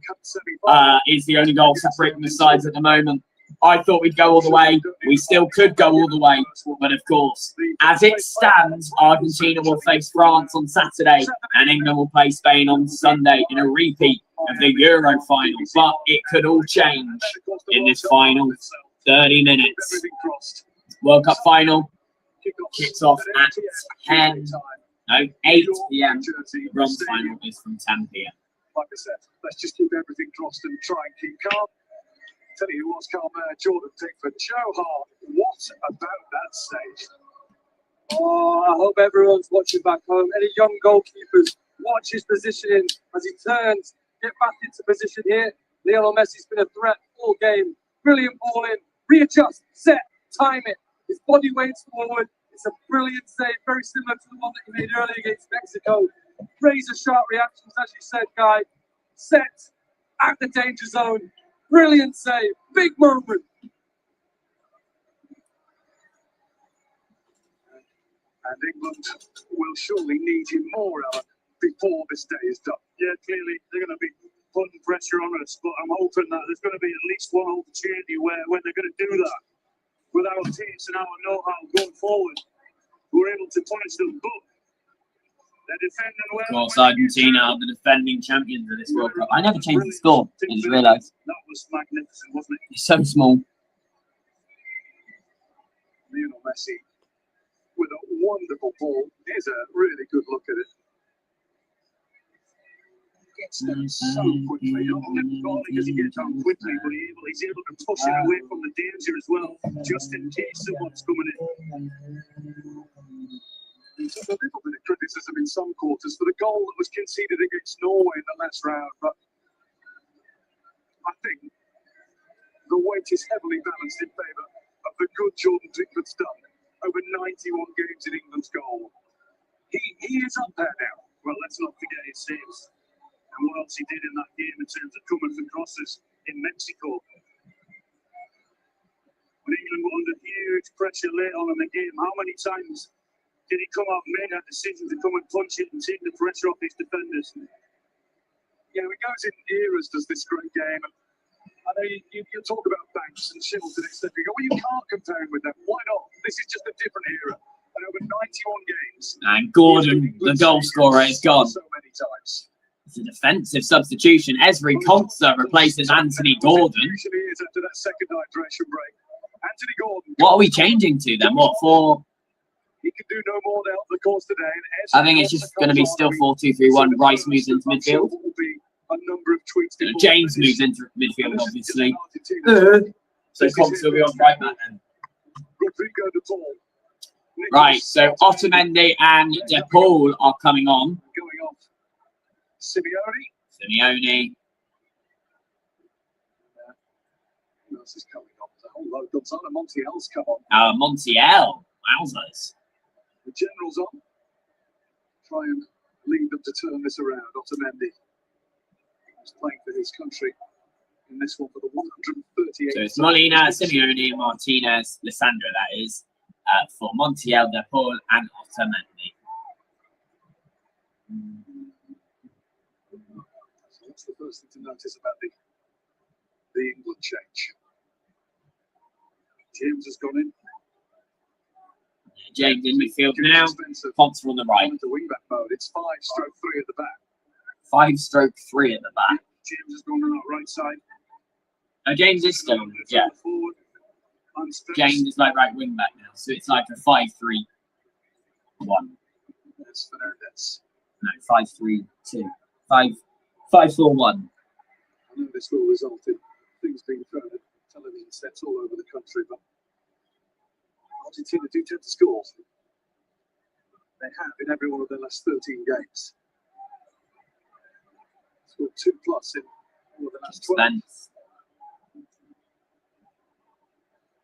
is the only goal separating the sides at the moment. I thought we'd go all the way. We still could go all the way. But of course, as it stands, Argentina will face France on Saturday and England will play Spain on Sunday in a repeat of the Euro final. But it could all change in this final 30 minutes. World Cup final kicks off at 8 p.m. The bronze final is from 10 p.m. Like I said, let's just keep everything crossed and try and keep calm. Tell you who was calm there, Jordan Pickford. Joe Hart, what about that stage? Oh, I hope everyone's watching back home. Any young goalkeepers, watch his positioning as he turns, get back into position here. Lionel Messi's been a threat all game. Brilliant ball in, readjust, set, time it. His body weight's forward. It's a brilliant save, very similar to the one that he made earlier against Mexico. Razor sharp reactions, as you said, Guy. Set at the danger zone. Brilliant save, big moment. And England will surely need him more, Alan, before this day is done. Yeah, clearly they're going to be putting pressure on us, but I'm hoping that there's going to be at least one opportunity where they're going to do that with our teams and our know-how going forward. We're able to punish them, but they're defending well. Of course, Argentina are the defending champions of this World Cup. I never changed the score. I just realised. That was magnificent, wasn't it? It's so small. Lionel Messi with a wonderful ball. Here's a really good look at it. Gets down so quickly. Not only because he gets down quickly, but he's able to push it away from the danger as well, just in case someone's coming in. He took a little bit of criticism in some quarters for the goal that was conceded against Norway in the last round, but I think the weight is heavily balanced in favour of the good Jordan Pickford's done over 91 games in England's goal. He is up there now. Well, let's not forget his saves and what else he did in that game in terms of coming for crosses in Mexico. When England were under huge pressure late on in the game, how many times did he come out and make that decision to come and punch it and take the pressure off his defenders? Yeah, it goes in eras, does this great game. And I know you talk about Banks and Shilton, etc. You go, well, you can't compare him with them. Why not? This is just a different era. And over 91 games. And Gordon, the goal scorer, is gone. So many times. It's a defensive substitution. Esri Konsa replaces Anthony Gordon. Usually is after that second hydration break. Anthony Gordon. What are we changing to then? What for? He can do no more to help the cause today. I think it's just going to be still 4-2-3-1. Rice moves into midfield. James moves into midfield, obviously. So Cox will be on right back then. Right, so Otamendi and De Paul are coming on. Going off. Simeone. Who else is coming on? A whole load. Gonzalo Montiel's come on. Montiel. Wowzers. The general's on. Try and lead them to turn this around. Otamendi. He's playing for his country in this one for the 138th. So it's Molina, Simeone, Martinez, Lissandro, that is, for Montiel, De Paul, and Otamendi. So that's the first thing to notice about the England change. James has gone in. James in midfield now. Fonser on the right. The wing back mode. It's 5-3 at the back. 5-3 at the back. James has gone on that right side. Oh, James is still, yeah. James is like right wing back now, so it's like a 5-3-1. That's Fernandez. No, 5-3-2. 5-4-1. I know this will result in things being thrown at television sets all over the country, but Argentina do tend to score. They have in every one of their last 13 games. Scored 2+ in all of the last 12. Spence.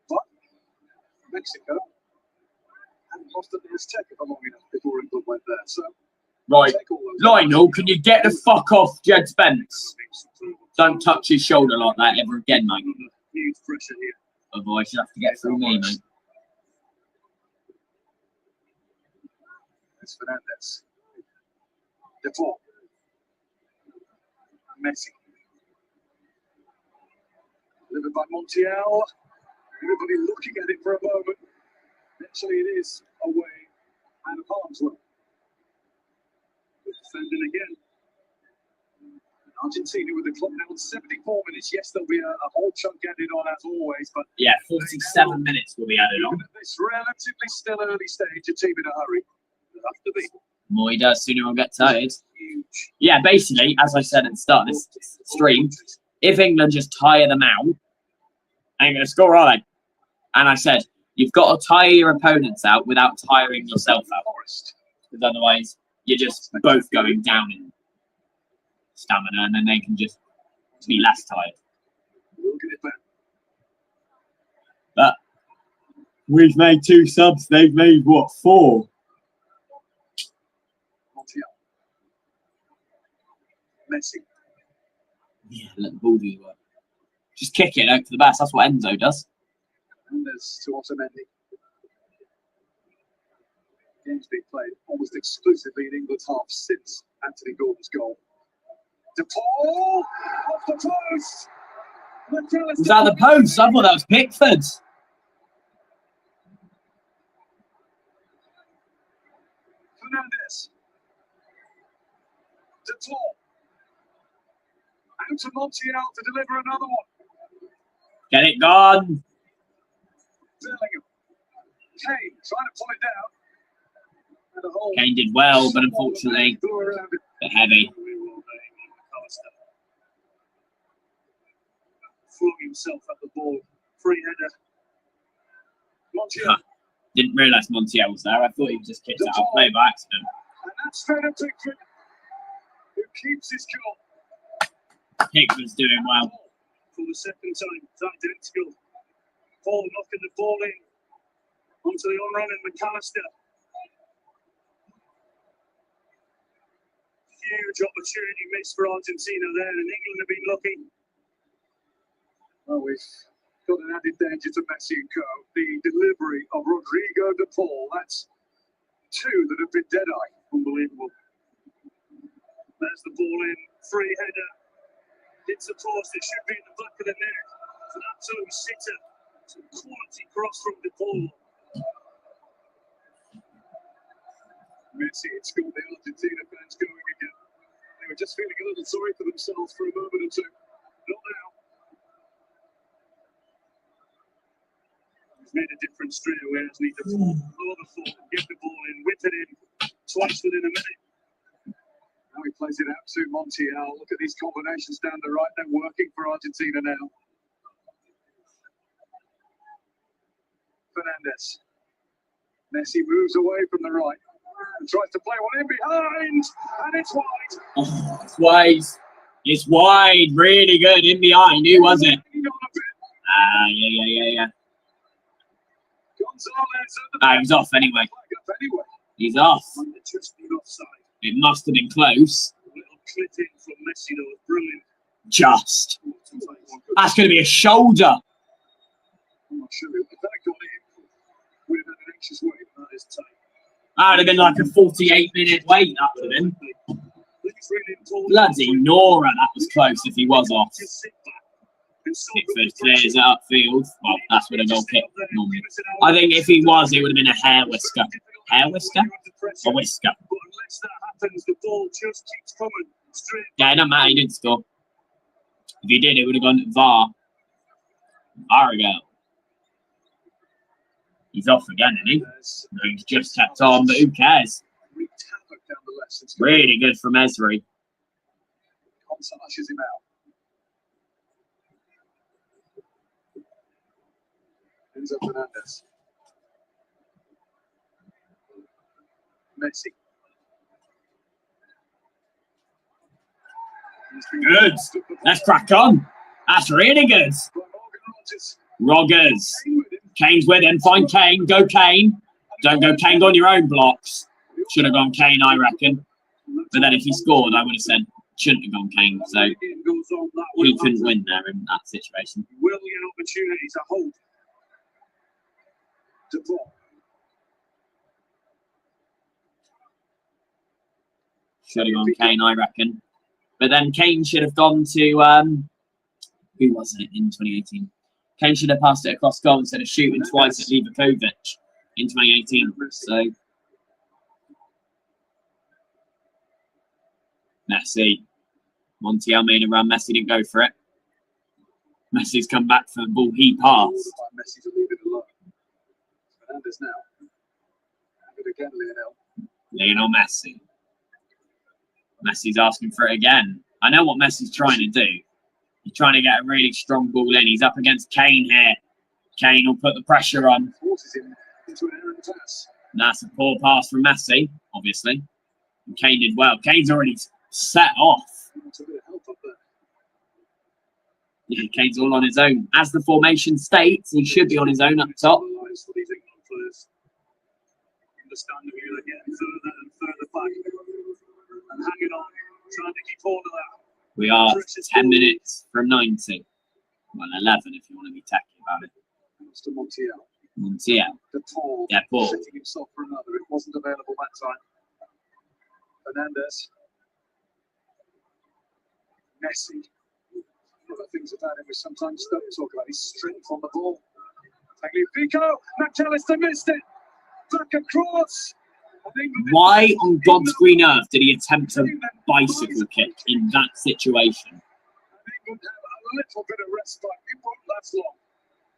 But Mexico hadn't lost at the Azteca for long enough before England went there. So Right. take all those- Lionel, can you get the fuck off Jed Spence? Don't touch his shoulder like that ever again, mate. Huge pressure here. Otherwise, you have to get through me, mate. It's Fernandez. De Paul. Messi. Delivered by Montiel. Everybody looking at it for a moment. Eventually it is away out of harm's way. Defending again. Argentina with the clock now on 74 minutes. Yes, there'll be a whole chunk added on as always, but Yeah, 47 minutes will be added on. at this relatively still early stage, a team in a hurry. They'll have to be The more he does, sooner he'll get tired. huge. Yeah, basically, as I said at the start of this stream, if England just tire them out, ain't going to score, are they? And I said, you've got to tire your opponents out without tiring yourself out. Forest. Because otherwise, you're just both going down in stamina, and then they can just be less tired. We'll get it back. But we've made 2 subs, they've made, what, 4? Montiel. Messi. Yeah, let the ball do the work. Just kick it out to the best, that's what Enzo does. And there's to Otamendi. Game's being played almost exclusively in England's half since Anthony Gordon's goal. De Paul off the post. Was that the post? I thought that was Pickford. Fernandez. De Paul. Out to Montiel to deliver another one. Get it gone. Bellingham. Kane trying to pull it down. And a hole. Kane did well, but unfortunately, Blew around it. a bit heavy. Flung himself at the ball. Free header. Montiel. Huh. Didn't realise Montiel was there. I thought he just kicked it out of play by accident. And that's straight up Pickford, who keeps his cool. Pickford's doing well. For the second time, it's identical. Paul knocking the ball in onto the on-running McAllister. Huge opportunity missed for Argentina there, and England have been lucky. Well, we've got an added danger to Messi and co. The delivery of Rodrigo de Paul. That's 2 that have been dead-eye. Unbelievable. There's the ball in. Free header. Hits the post. It should be in the back of the net. It's an absolute sitter. It's a quality cross from de Paul. Messi had got the Argentina fans going again. They were just feeling a little sorry for themselves for a moment or two. Not now. He's made a difference straight away as need to lower the foot, get the ball in, whip it in twice within a minute. Now he plays it out to Montiel. Look at these combinations down the right. They're working for Argentina now. Fernandez. Messi moves away from the right and tries to play one in behind, and it's wide. Oh, it's wide. It's wide. Really good. In behind. Who was it? Yeah. Gonzalez at the He's off anyway. flag up anyway. He's off. Just need offside. It must have been close. A little clip in from Messi that was brilliant. Just. That's going to be a shoulder. I'm not sure if that got in. We'd have had an anxious wait, but that is tight. That would have been like a 48-minute wait. That would have been. Bloody Nora, that was close if he was off. Pickford clears it upfield. Well, that's what a goal kick normally. I think if he was, it would have been a hair whisker. Hair whisker? A whisker. But unless that happens, the ball just keeps coming straight. Yeah, it doesn't matter. He didn't score. If he did, it would have gone to VAR. VAR again. He's off again, isn't he? No, he's just tapped on, but who cares? Really good from Esri. Ushers him out. Enzo Fernandez. Messi. Good. Let's crack on. That's really good. Roggers. Kane's with him. Find Kane. Go Kane. Don't go Kane. Go on your own blocks. Should have gone Kane, I reckon. But then if he scored, I would have said shouldn't have gone Kane. So he couldn't win there in that situation. Will get opportunity to hold the ball. Should have gone Kane, I reckon. But then Kane should have gone to who was it in 2018? Kane should have passed it across goal instead of shooting twice at Livakovic in 2018. So Messi. Montiel made a run. Messi didn't go for it. Messi's come back for the ball he passed. Messi to leave it alone. Fernandes now. Have it again, Lionel Messi. Messi's asking for it again. I know what Messi's trying to do. He's trying to get a really strong ball in. He's up against Kane here. Kane will put the pressure on. Forces him into an errant pass. That's a poor pass from Messi, obviously. And Kane did well. Kane's already set off. Wants a bit of help up there. Yeah, Kane's all on his own. As the formation states, he should be on his own up top. Understandably, they're getting further and further back and hanging on, trying to keep hold of that. We are 10 minutes from 90. Well, 11 if you want to be tacky about it. Mr. Montiel. Montiel. The tall, Paul. setting himself for another. It wasn't available that time. Fernandes. Messi. One of the things about him we sometimes don't talk about his strength on the ball. Tagliafico. McAllister missed it. Back across. Why on God's green earth did he attempt a bicycle kick in that situation? England have a little bit of respite. It won't last long.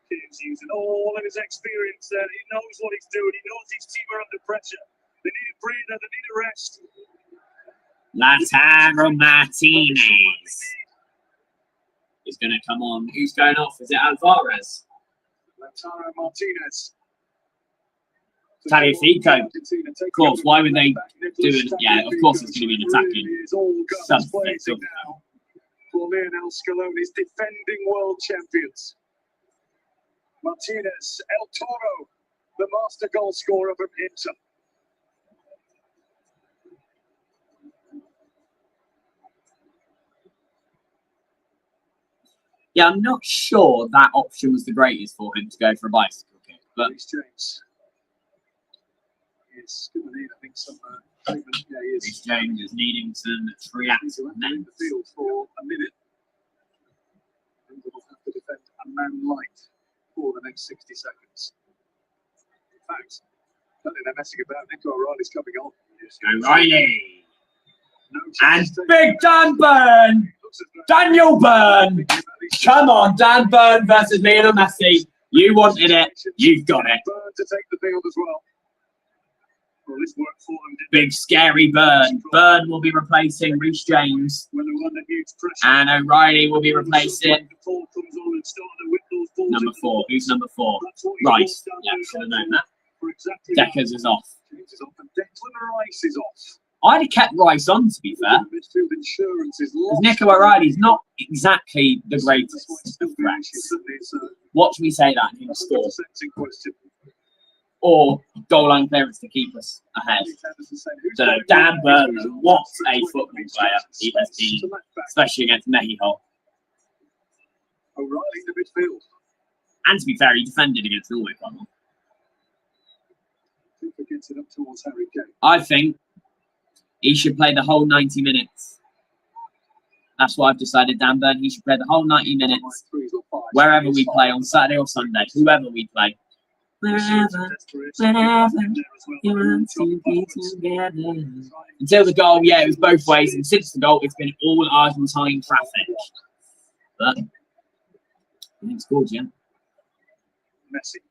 He's using all of his experience there. He knows what he's doing. He knows his team are under pressure. They need a breather. They need a rest. Lautaro Martinez is going to come on. Who's going off? Is it Alvarez? Lautaro Martinez. Tagliafico. Of course, why would they do it? Yeah, of course it's going to be an attacking substitute. Now for Lionel Scaloni's defending world champions. Martinez, El Toro, the master goal scorer from Inter. Yeah, I'm not sure that option was the greatest for him to go for a bicycle kick, but Reece James. It's going to need, I think, some treatment. Yeah, he is. Reece James is needing some triathletes. He's in the field for a minute. And will have to defend a man light for the next 60 seconds. In fact, I don't think they're messing about. Nico O'Reilly's coming on. O'Reilly. No And chance to take big Dan Burn. Daniel Burn. Come on, Dan Burn versus Lionel Messi. You wanted it. You've got it. Burn to take the field as well. Well, this worked for them, didn't Big scary Burn. Burn will be replacing Reece James. when they're under huge pressure. And O'Reilly will be replacing The ball comes on and starting to whip those balls number into 4. Who's number 4? That's what you Rice. want Yeah, down should have there known that. for exactly that. Deckers is off. James is off and Declan Rice is off. I'd have kept Rice on, to be fair. The midfield insurance is Because lost. Nico O'Reilly's not exactly the That's why greatest it's still of being threats. certainly it's Watch me say that and he'll score. 100% in question. Or goal line clearance to keep us ahead. So Dan Burn, what a football player he has been, especially against Mexico. O'Reilly in the midfield. And to be fair, he defended against Norway quite well. Fifa gets it up towards Harry Kane. I think he should play the whole 90 minutes. That's what I've decided, Dan Burn. He should play the whole 90 minutes, wherever we play, on Saturday or Sunday, whoever we play. Wherever you want to be together. Until the goal, yeah, it was both ways. And since the goal, it's been all Argentine traffic. But I think it's good, yeah. Messi.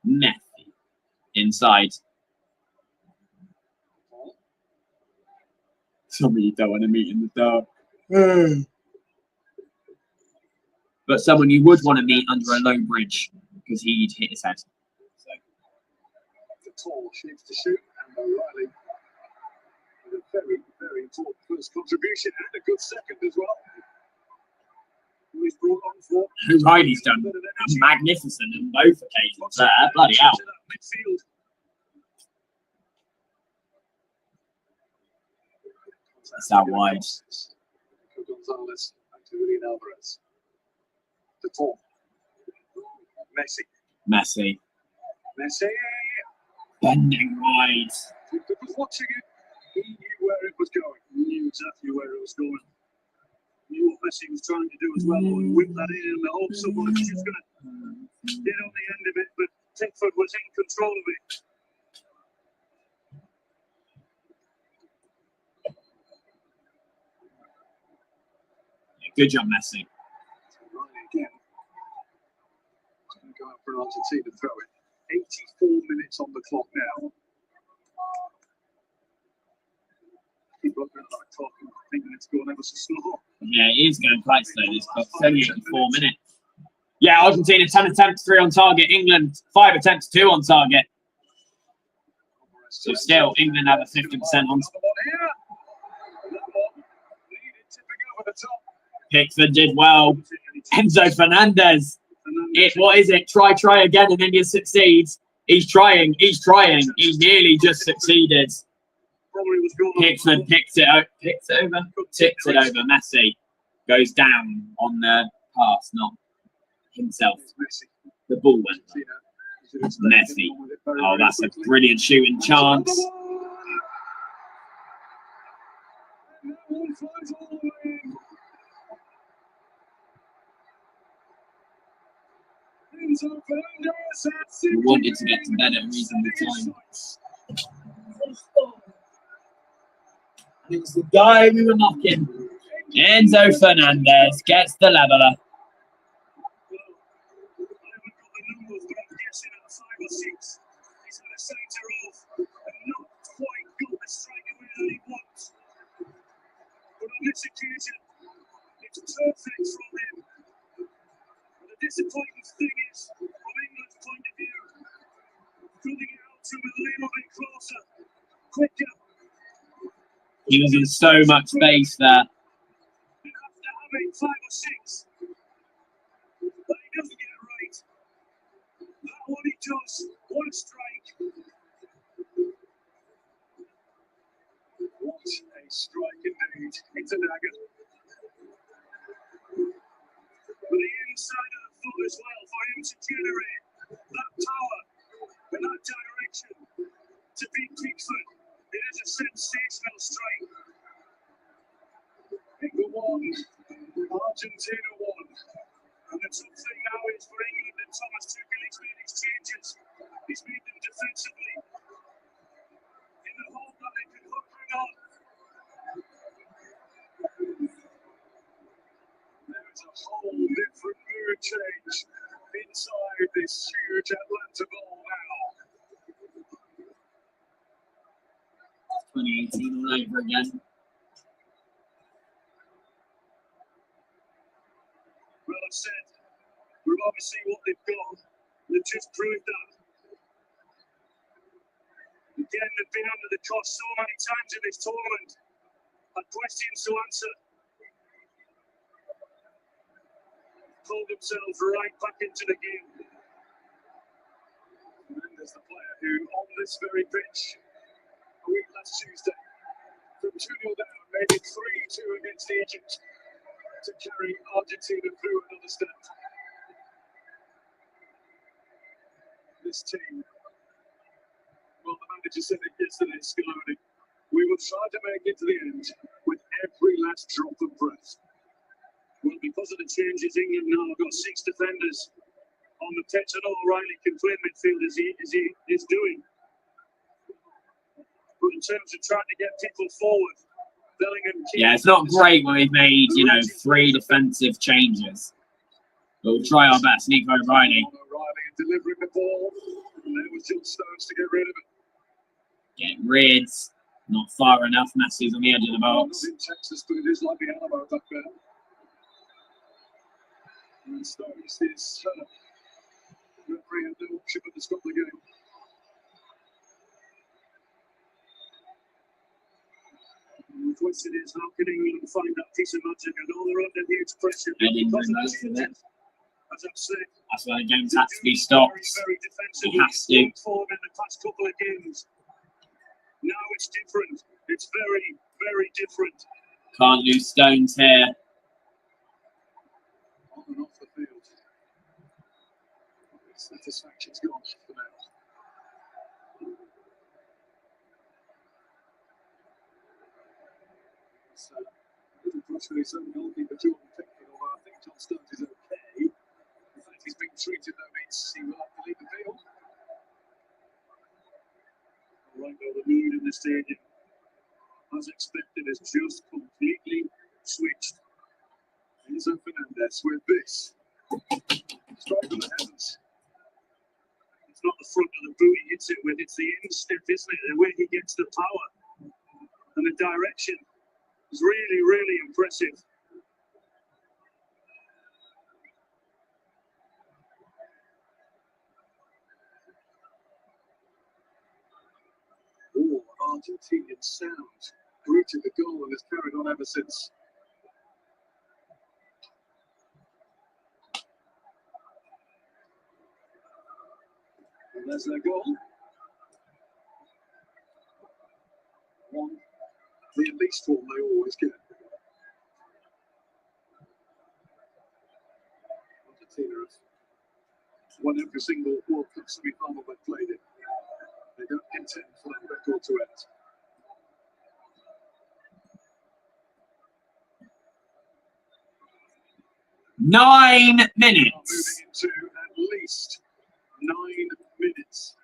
Messi. Inside. Somebody you don't want to meet in the dark. But someone you would want to meet under a low bridge because he'd hit his head. So. The tall shapes to shoot, and O'Reilly with a very, very important first contribution and a good second as well. Who he's brought on for. O'Reilly's done magnificent on both occasions there. Bloody hell. Midfield. It's out wide. Gonzalez and Julian Alvarez. The top. Messi. Bending wide. He was watching it. He knew where it was going. He knew exactly where it was going. He knew what Messi was trying to do as well. And whip that in the hope someone was just going to get on the end of it. But Pickford was in control of it. Good job, Messi. Right again. Go out for an Argentina throw it. 84 minutes on the clock now. Keep looking at that clock and thinking it's going ever so slow. Yeah, it is going quite slow. This clock. It's only 84 minutes. Yeah, Argentina 10 attempts, 3 on target. England 5 attempts, 2 on target. So still, England have a 50% on. Pickford did well. Enzo Fernandez. What is it? Try again, and then you succeeds. He's trying. He nearly just succeeded. Pickford tipped it over. Messi goes down on the pass, not himself. The ball went. Messi. Oh, that's a brilliant shooting chance. We wanted to get to bed at a reasonable time. And it was the guy we were knocking. Enzo Fernandez gets the leveller. It's perfect from him. The disappointing thing is, from England's point of view, pulling it out to a little bit closer, quicker. He was in so much space there. And after having 5 or 6, but he doesn't get it right. That what he does, what a strike. What a strike indeed. It's a dagger. But the inside of the foot as well, for him to generate that power and that direction to beat Pickford. It is a sensational strike. England won, Argentina won. And the tough thing now is for England and Thomas Tuchel, he's made his changes. He's made them defensively. In the hope that they can hang on. There's a whole different mood change inside this huge Atlanta ball now. 2018 all over again. Well, I've said, we've obviously what they've got. They've just proved that. Again, they've been under the cosh so many times in this tournament. Had questions to answer. Pulled themselves right back into the game. And then there's the player who, on this very pitch, a week last Tuesday, from 2-0 down, made it 3-2 against Egypt to carry Argentina through another step. This team, well, the manager said it yesterday, Scaloni, we will try to make it to the end with every last drop of breath. Well, because of the changes, England now have got 6 defenders on the pitch, and O'Reilly can play midfield as he is doing. But in terms of trying to get people forward, Bellingham. Yeah, it's not great when we've made, 3 defensive changes. But we'll try our best. Nico O'Reilly. O'Reilly delivering the ball, and there was John Stones to get rid of it. Getting rid. Not far enough. Messi's on the edge of the box. In Texas, but it is like the Alamo back there. And Stones is referee had no option but to stop the game. question is, how can England find that piece of magic? And all they're under huge pressure. Heading Because of most the of it. as I've said, That's why the game's had to be stopped. very defensive. He has to. Form in the past couple of games. Now it's different. It's very, very different. Can't lose stones here. On and off the field. Satisfaction's gone for now. So, little frustrating, some goalkeeper Jordan Pickford, although I think John Stones is okay. The fact he's being treated, that means he will have to leave the field. Right now, the mood in the stadium, as expected, has just completely switched. Enzo Fernandez with this. Strike of the heavens. It's not the front of the boot he hits it with, it's the instep, isn't it? The way he gets the power and the direction is really, really impressive. Oh, Argentinian sound greeted the goal and has carried on ever since. And there's their goal. One, the elite form they always get. Argentina have won every single World Cup semi-final they've played in. They don't intend for that record to end. Nine Now minutes. moving into at least 9 minutes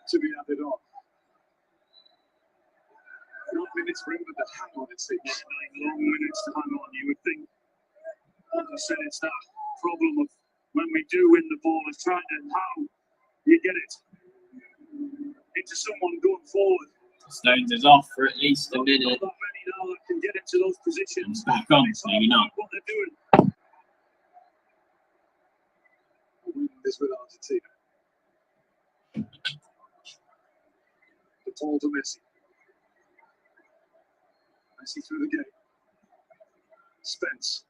to be added on. 9 minutes for England to hang on, it seems. 9 long minutes to hang on. You would think, as I said, it's that problem of when we do win the ball, is trying to how you get it into someone going forward. Stones is off for at least a Not minute. that many now that can get into those positions. And back on, It's hard maybe to not. know what they're doing. The wind is with Argentina. The ball to Messi. Messi through the gate. Spence.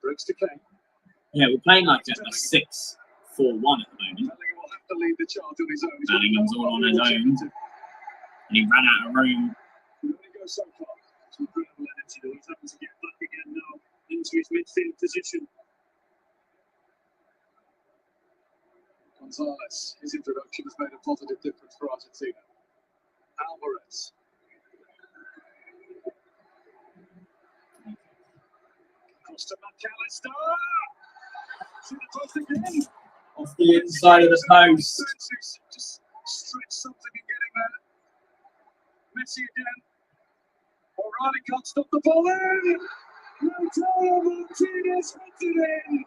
Breaks to Kane. Yeah, we're playing like a 6-4-1 at the moment. Bellingham will have to lead the charge on his own. He's Bellingham's got all on his own. And he ran out of room. He only goes so far. It's incredible energy though. He's having to get back again now into his midfield position. Gonzalez, his introduction has made a positive difference for Argentina. Alvarez. Across to McAllister. See the post again. Off the inside of the post. Just stretch something and get him there. Messi again. O'Reilly can't stop the ball in. Lautaro Martinez puts it in.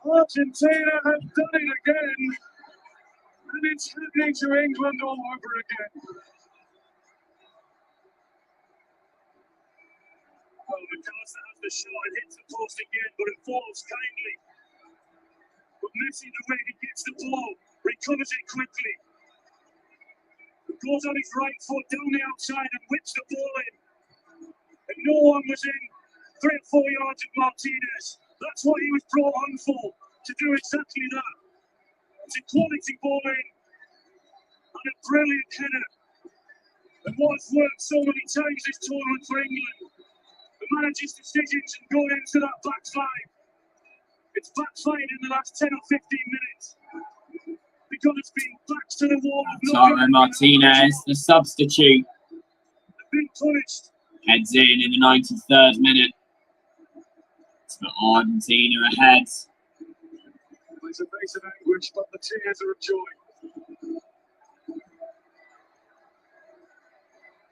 Argentina have done it again, and it's happening to England all over again. Well, McAllister has the shot and hits the post again, but it falls kindly. But Messi, the way he gets the ball, recovers it quickly. It goes on his right foot down the outside and whips the ball in. And no one was in 3 or 4 yards of Martinez. That's what he was brought on for, to do exactly that. It's a quality ball in and a brilliant header. And what has worked so many times this tournament for England, the manager's decisions and going into that back five. It's backfired in the last 10 or 15 minutes. Because it's been backs to the wall. Lautaro Martinez, the substitute, They've been punished. heads in the 93rd minute. It's got Argentina ahead. There's a face of anguish, but the tears are of joy.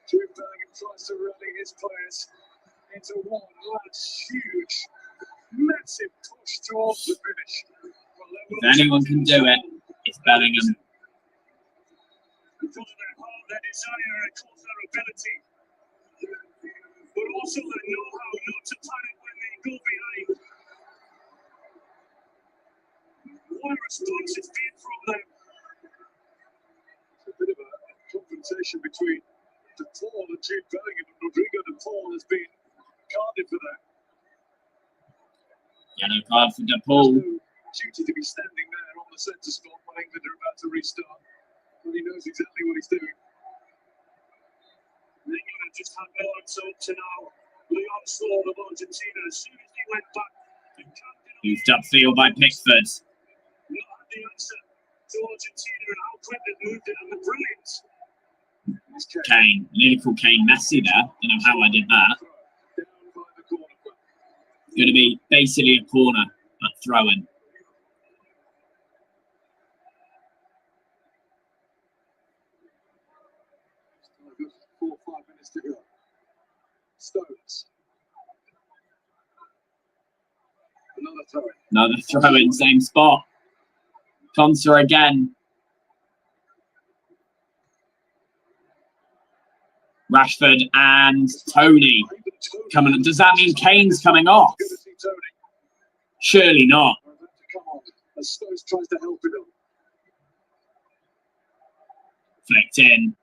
Jude Bellingham tries to rally his players into one last huge, massive towards the finish. If anyone can do it, it's Bellingham. Because of their heart, their desire, and of course their ability, but also their know-how not to panic when they go behind. What a response it's been from them. It's a bit of a confrontation between De Paul and Jude Bellingham, and Rodrigo De Paul has been carded for that. Yellow card for De Paul. There's no duty to be standing there on the centre spot when England are about to restart. But he knows exactly what he's doing. England have just had no answer up to now. The onslaught of Argentina, as soon as he went back and camped in, Moved upfield by Pickford. not had the answer to Argentina and how Clinton moved it and the brilliance. It's Kane. Nearly called Kane Messi there. Don't know how I did that. down by the corner flag. It's going to be basically a corner, but throw-in. Still a good 4 or 5 minutes to go. Stones. Another throw in. Another throw-in, same spot. Conser again. Rashford and Tony coming. Does that mean Kane's coming off? Good to see Tony. Surely not. Come on, as Stones tries to help it up. Flicked in.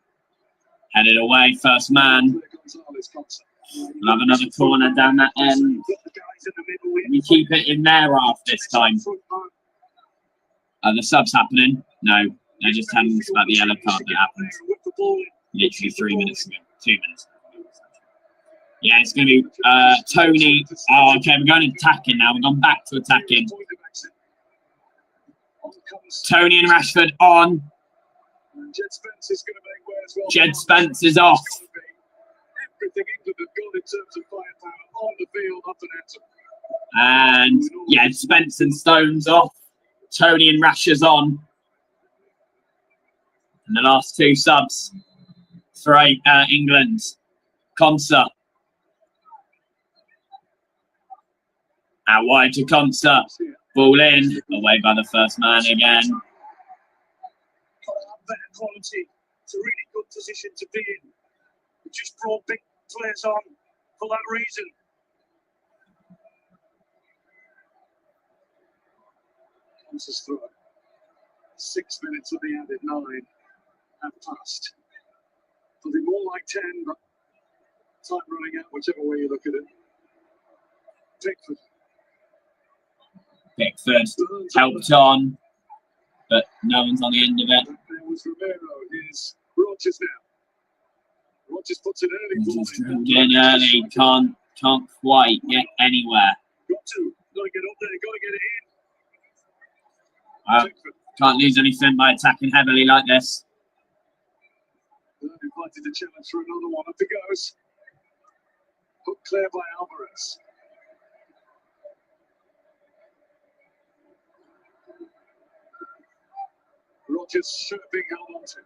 Headed away, first man. Gonzalez comes up. We'll have another corner down that end. Got the guys in the middle. We keep it in their half this time. Front man. Are the subs happening? No. They're just telling us about the yellow card that happened Whip the ball in. literally 3 minutes ago. 2 minutes ago. Yeah, it's going to be Tony. Oh, okay, we're going attacking now. We've gone back to attacking. On comes Tony and Rashford on. Jed Spence is going to make way as well. Jed Spence is off. Everything England have got in terms of firepower on the field, up and out. And yeah, Spence and Stones off. Tony and Rashers on. And the last two subs for England. Conser. Out wide to Conser. Ball in. Away by the first man again. Got to have better quality. It's a really good position to be in. We just brought big players on for that reason. Conser's throw. 6 minutes of the added 9 have passed. It'll be more like 10, but time running out, whichever way you look at it. Pickford. Pickford helped on, but no one's on the end of it. There was Romero. Here's Rogers now. Rogers puts an early ball Just drilled in early, can't quite get anywhere. Got to get up there, got to get it in. Pickford. Can't lose anything by attacking heavily like this. Invited to challenge for another one. Up it goes. Hook clear by Alvarez. Rogers shirt being held onto.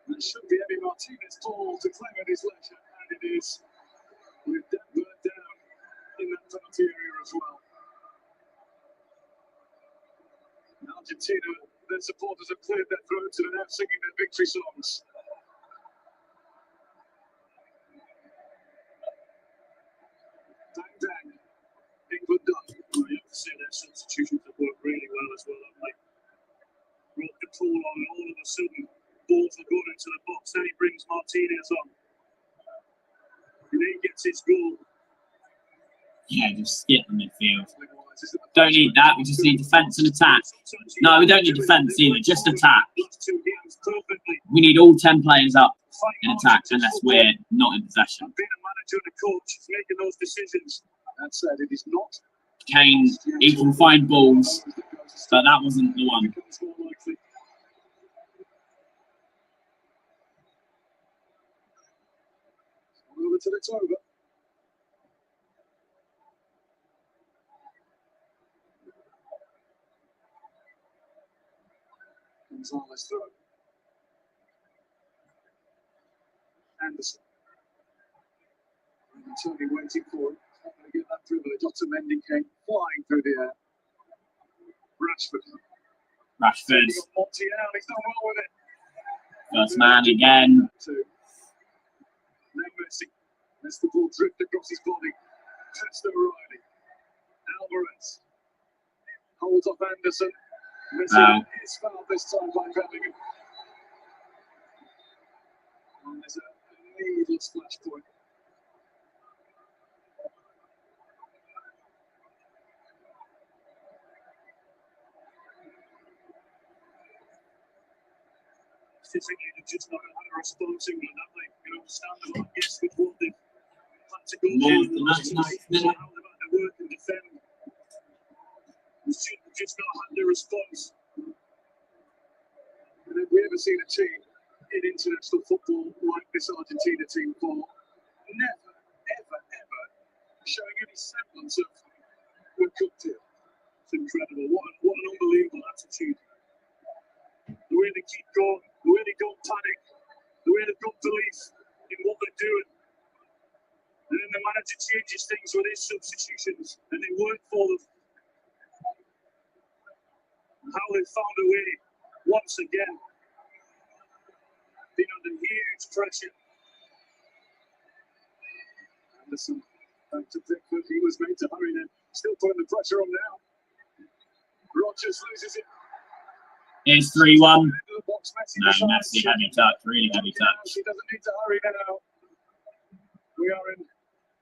That should be Eddie Martinez's ball to claim at his leisure, and it is. With that burnt down in that penalty area as well. In Argentina, their supporters have cleared their throats and are now singing their victory songs. Bang, bang. England done. Well, you have to say their substitutions have worked really well as well, haven't they? Brought the pool on, and all of a sudden, balls are going into the box. Then he brings Martinez on. And he gets his goal. Yeah, just skip the midfield. Don't need that. We just need defence and attack. No, we don't need defence either. Just attack. We need all 10 players up in attack unless we're not in possession. Being a manager and a coach, making those decisions. That said, it is not. Kane, he can find balls, but that wasn't the one. Over till it's over. Gonzalez throw. Anderson. And Tony waiting for him. Not going to get that privilege. Otamendi came flying through the air. Rashford. Rashford. Montiel, he's done well with it. First man again. Now Messi. Lets the ball drift across his body. Pass to O'Reilly. Alvarez. Holds off Anderson. Messi is fouled this time by Bellingham. And there's a needless splash point. Sitting in and just not had a response to England, have they? You know, standard like yes, with what they've had to go More through, than that tonight, how they've had to work and defend. We've just not had the response. And have we ever seen a team in international football like this Argentina team before? Never, ever, ever showing any semblance of we're cooked here. It's incredible. What an unbelievable attitude. The way they keep going, the way they don't panic, the way they've got belief in what they're doing. And then the manager changes things with his substitutions, and they work for them. How they've found a way, once again, been under huge pressure. Anderson back to Pickford. He was made to hurry then. Still putting the pressure on now. Rodgers loses it. Here's 3-1. No, Messi, heavy touch, really heavy touch. He doesn't need to hurry now. We are in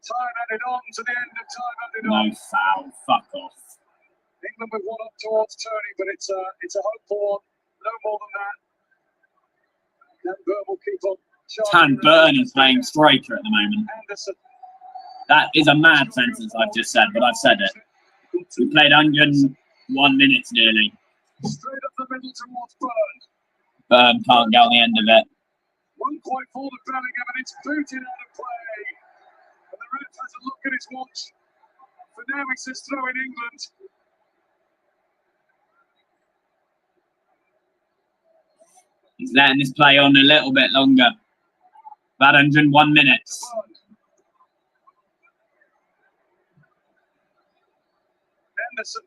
time added on to the end of time added on. No foul, fuck off. England with one up towards Tony, but it's a hopeful one. No more than that. Dan Burn will keep on. Dan Burn is playing striker at the moment. Anderson. That is a mad sentence I've just said, but I've said it. We played 101 minutes nearly. Straight up the middle towards Burn. Burn can't get on the end of it. One quite full of Bellingham, and it's booted out of play. And the ref has a look at his watch. For now, he says throw in England. He's letting this play on a little bit longer. About 101 minutes. Anderson.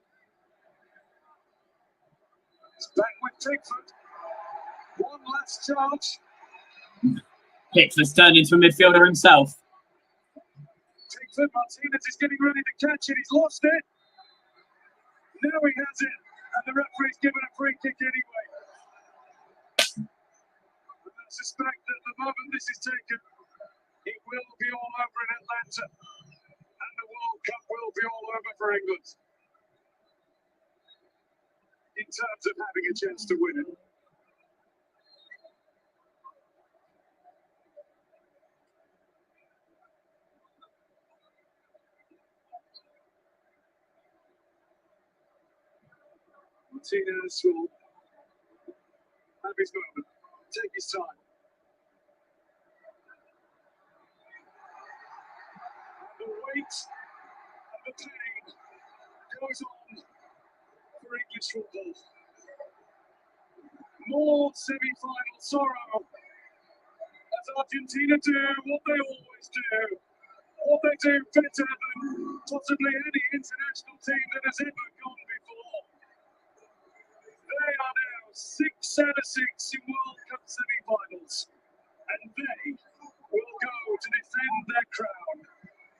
It's back with Pickford. One last charge. Pickford's turned into a midfielder himself. Pickford, Martinez is getting ready to catch it. He's lost it. Now he has it. And the referee's given a free kick anyway. And I suspect that the moment this is taken, it will be all over in Atlanta. And the World Cup will be all over for England. In terms of having a chance to win it. Martinez will have his moment, take his time. The weight and the pain goes on for English football. More semi-final sorrow as Argentina do what they always do. What they do better than possibly any international team that has ever gone before. They are now 6 out of 6 in World Cup semi-finals, and they will go to defend their crown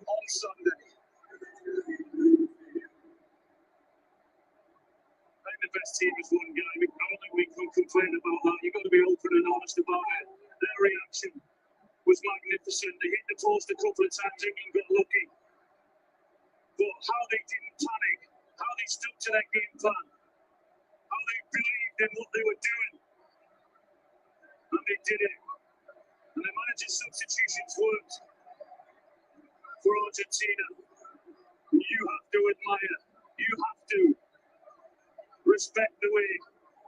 on Sunday. The best team is one game. I don't think we can complain about that. You've got to be open and honest about it. Their reaction was magnificent. They hit the post a couple of times, England got lucky. But how they didn't panic, how they stuck to their game plan, how they believed in what they were doing. And they did it. And the manager's substitutions worked for Argentina. You have to admire, you have to respect the way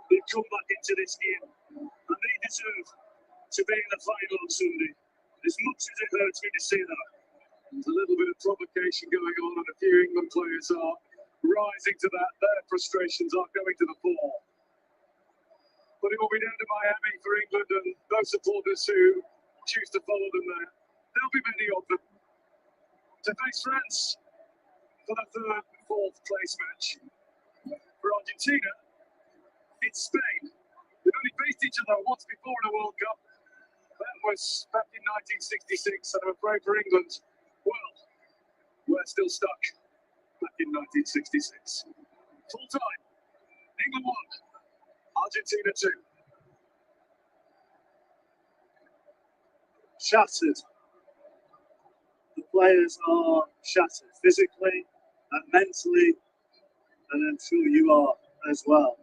they come back into this game. And they deserve to be in the final on Sunday. As much as it hurts me to say that, there's a little bit of provocation going on, and a few England players are rising to that. Their frustrations are going to the fore. But it will be down to Miami for England and those supporters who choose to follow them there. There'll be many of them to face France for the third and fourth place match. For Argentina, it's Spain. They've only faced each other once before in a World Cup. That was back in 1966, and I'm afraid for England, well, we're still stuck back in 1966. Full time, England 1, Argentina 2. Shattered. The players are shattered physically and mentally, and I'm sure you are as well,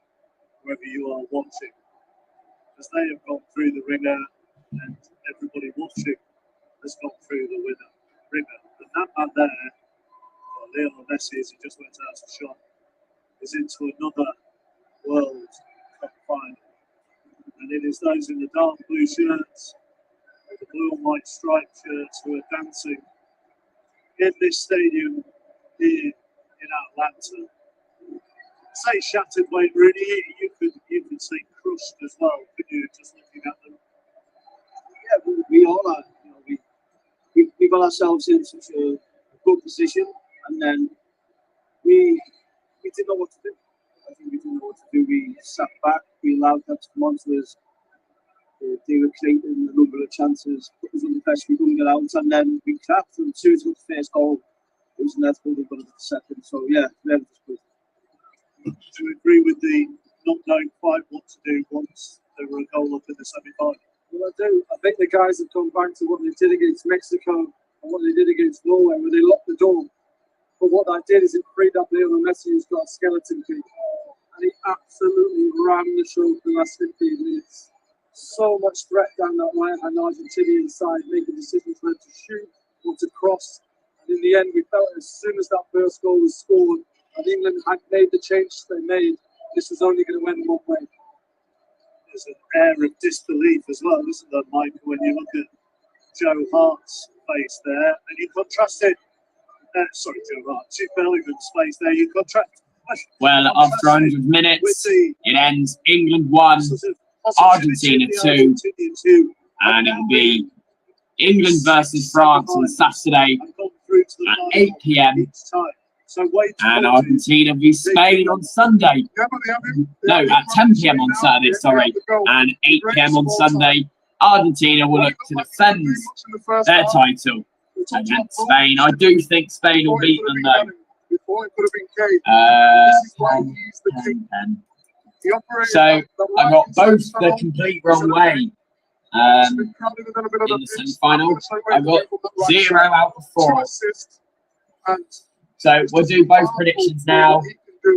wherever you are watching, as they have gone through the ringer, and everybody watching has gone through the ringer. And that man there, Lionel Messi, as he just went out to shot, is into another World Cup final. And it is those in the dark blue shirts, the blue and white striped shirts, who are dancing in this stadium here in Atlanta. Say shattered, Wayne Rooney. You could say crushed as well, could you? Just looking at them. Yeah, we all are. You know, we got ourselves in such a good position, and then we didn't know what to do. I think we didn't know what to do. We sat back. We allowed them to come on to us. They were creating a number of chances, put us under pressure, we couldn't get out, and then we cracked. And as soon as we got the first goal, it was inevitable we got the second. So yeah, very disappointing. Do you agree with the not knowing quite what to do once they were a goal up in the semi-final? Well, I do. I think the guys have come back to what they did against Mexico and what they did against Norway, where they locked the door. But what that did is it freed up Lionel Messi, who's got a skeleton kick, and he absolutely ran the show for the last 15 minutes. So much threat down that right-hand Argentinian side, making decisions whether to shoot or to cross. And in the end, we felt as soon as that first goal was scored, and England had made the change they made, this was only going to win one way. There's an air of disbelief as well, isn't there, Mike, when you look at Joe Hart's face there, and you contrast it. Joe Hart, Jude Bellingham's face there. You contrast. Well, after 100 minutes, it ends England 1, Argentina 2, and it will be England versus France on Saturday at 8 p.m. and Argentina v Spain on Sunday. No, at 10 p.m. on Saturday, sorry, and 8 p.m. on Sunday. Argentina will look to defend their title against Spain. I do think Spain will beat them though. 10. So I got both the complete wrong way in the semi-final. I got 0 out of 4. So we'll do both predictions now.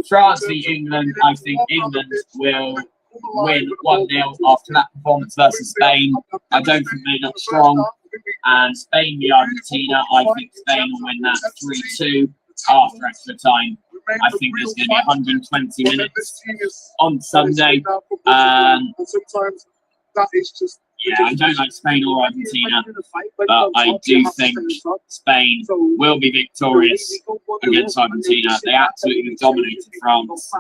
France v England. I think England will win 1-0 after that performance versus Spain. I don't think they look strong. And Spain v Argentina. I think Spain will win that 3-2 after extra time. I think there's going to be 120 minutes on Sunday. Yeah, I don't like Spain or Argentina, but I do think Spain will be victorious against Argentina. They absolutely dominated France.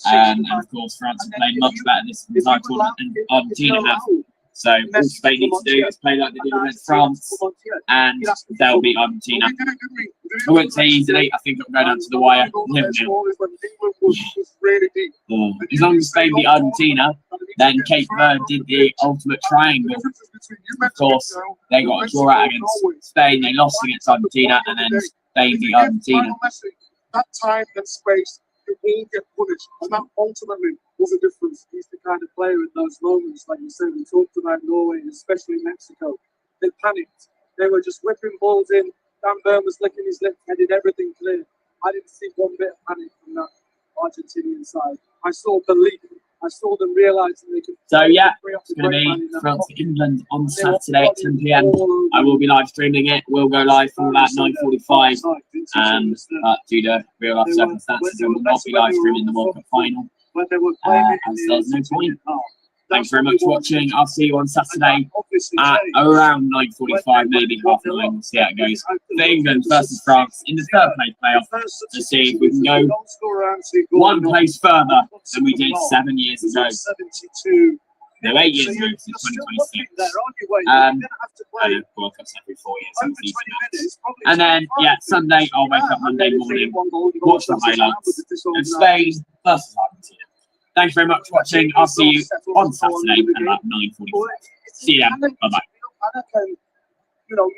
And of course, France have played much better this entire tournament than Argentina have. So all Spain needs to do is play like they did against France, and they'll beat Argentina. I won't say easily. I think it'll go down to the wire. 0-0. As long as Spain beat Argentina, then Cape Verde did the ultimate triangle. Of course, they got a draw out against Spain. They lost against Argentina, and then Spain beat Argentina. That time and space, you all get punished, and that ultimately was a difference. He's the kind of player in those moments, like you said, we talked about Norway, and especially Mexico. They panicked. They were just whipping balls in. Dan Burn was licking his lips, headed everything clear. I didn't see one bit of panic from that Argentinian side. I saw belief. I saw them realising they could. So yeah, it's going to be France v England on Saturday at 10 p.m. I will be live streaming it. We'll go live from about 9:45. But due to real life circumstances, I will not be live streaming the World Cup final. As there's no point. Thanks very much for watching. I'll see you on Saturday at around 9:45, maybe 9:30. We'll see how it goes. For England versus France in the third place playoff to see if we can go one place further than we did 7 years ago. No, 8 years So ago, you're since still looking 2026. there, aren't you, Wayne? You're going to have to I play know, World Cup's every 4 years. over I'm 20 season now. minutes, probably And then, 25 yeah, Sunday, minutes. I'll wake Yeah, up Monday and then morning, one goal, you go watch the across the ground highlights with the of disorganised- Spain versus Argentina. Thank you very much for watching. I'll see you on Saturday at about 9:45. See you then. Bye-bye. Anna can, you know,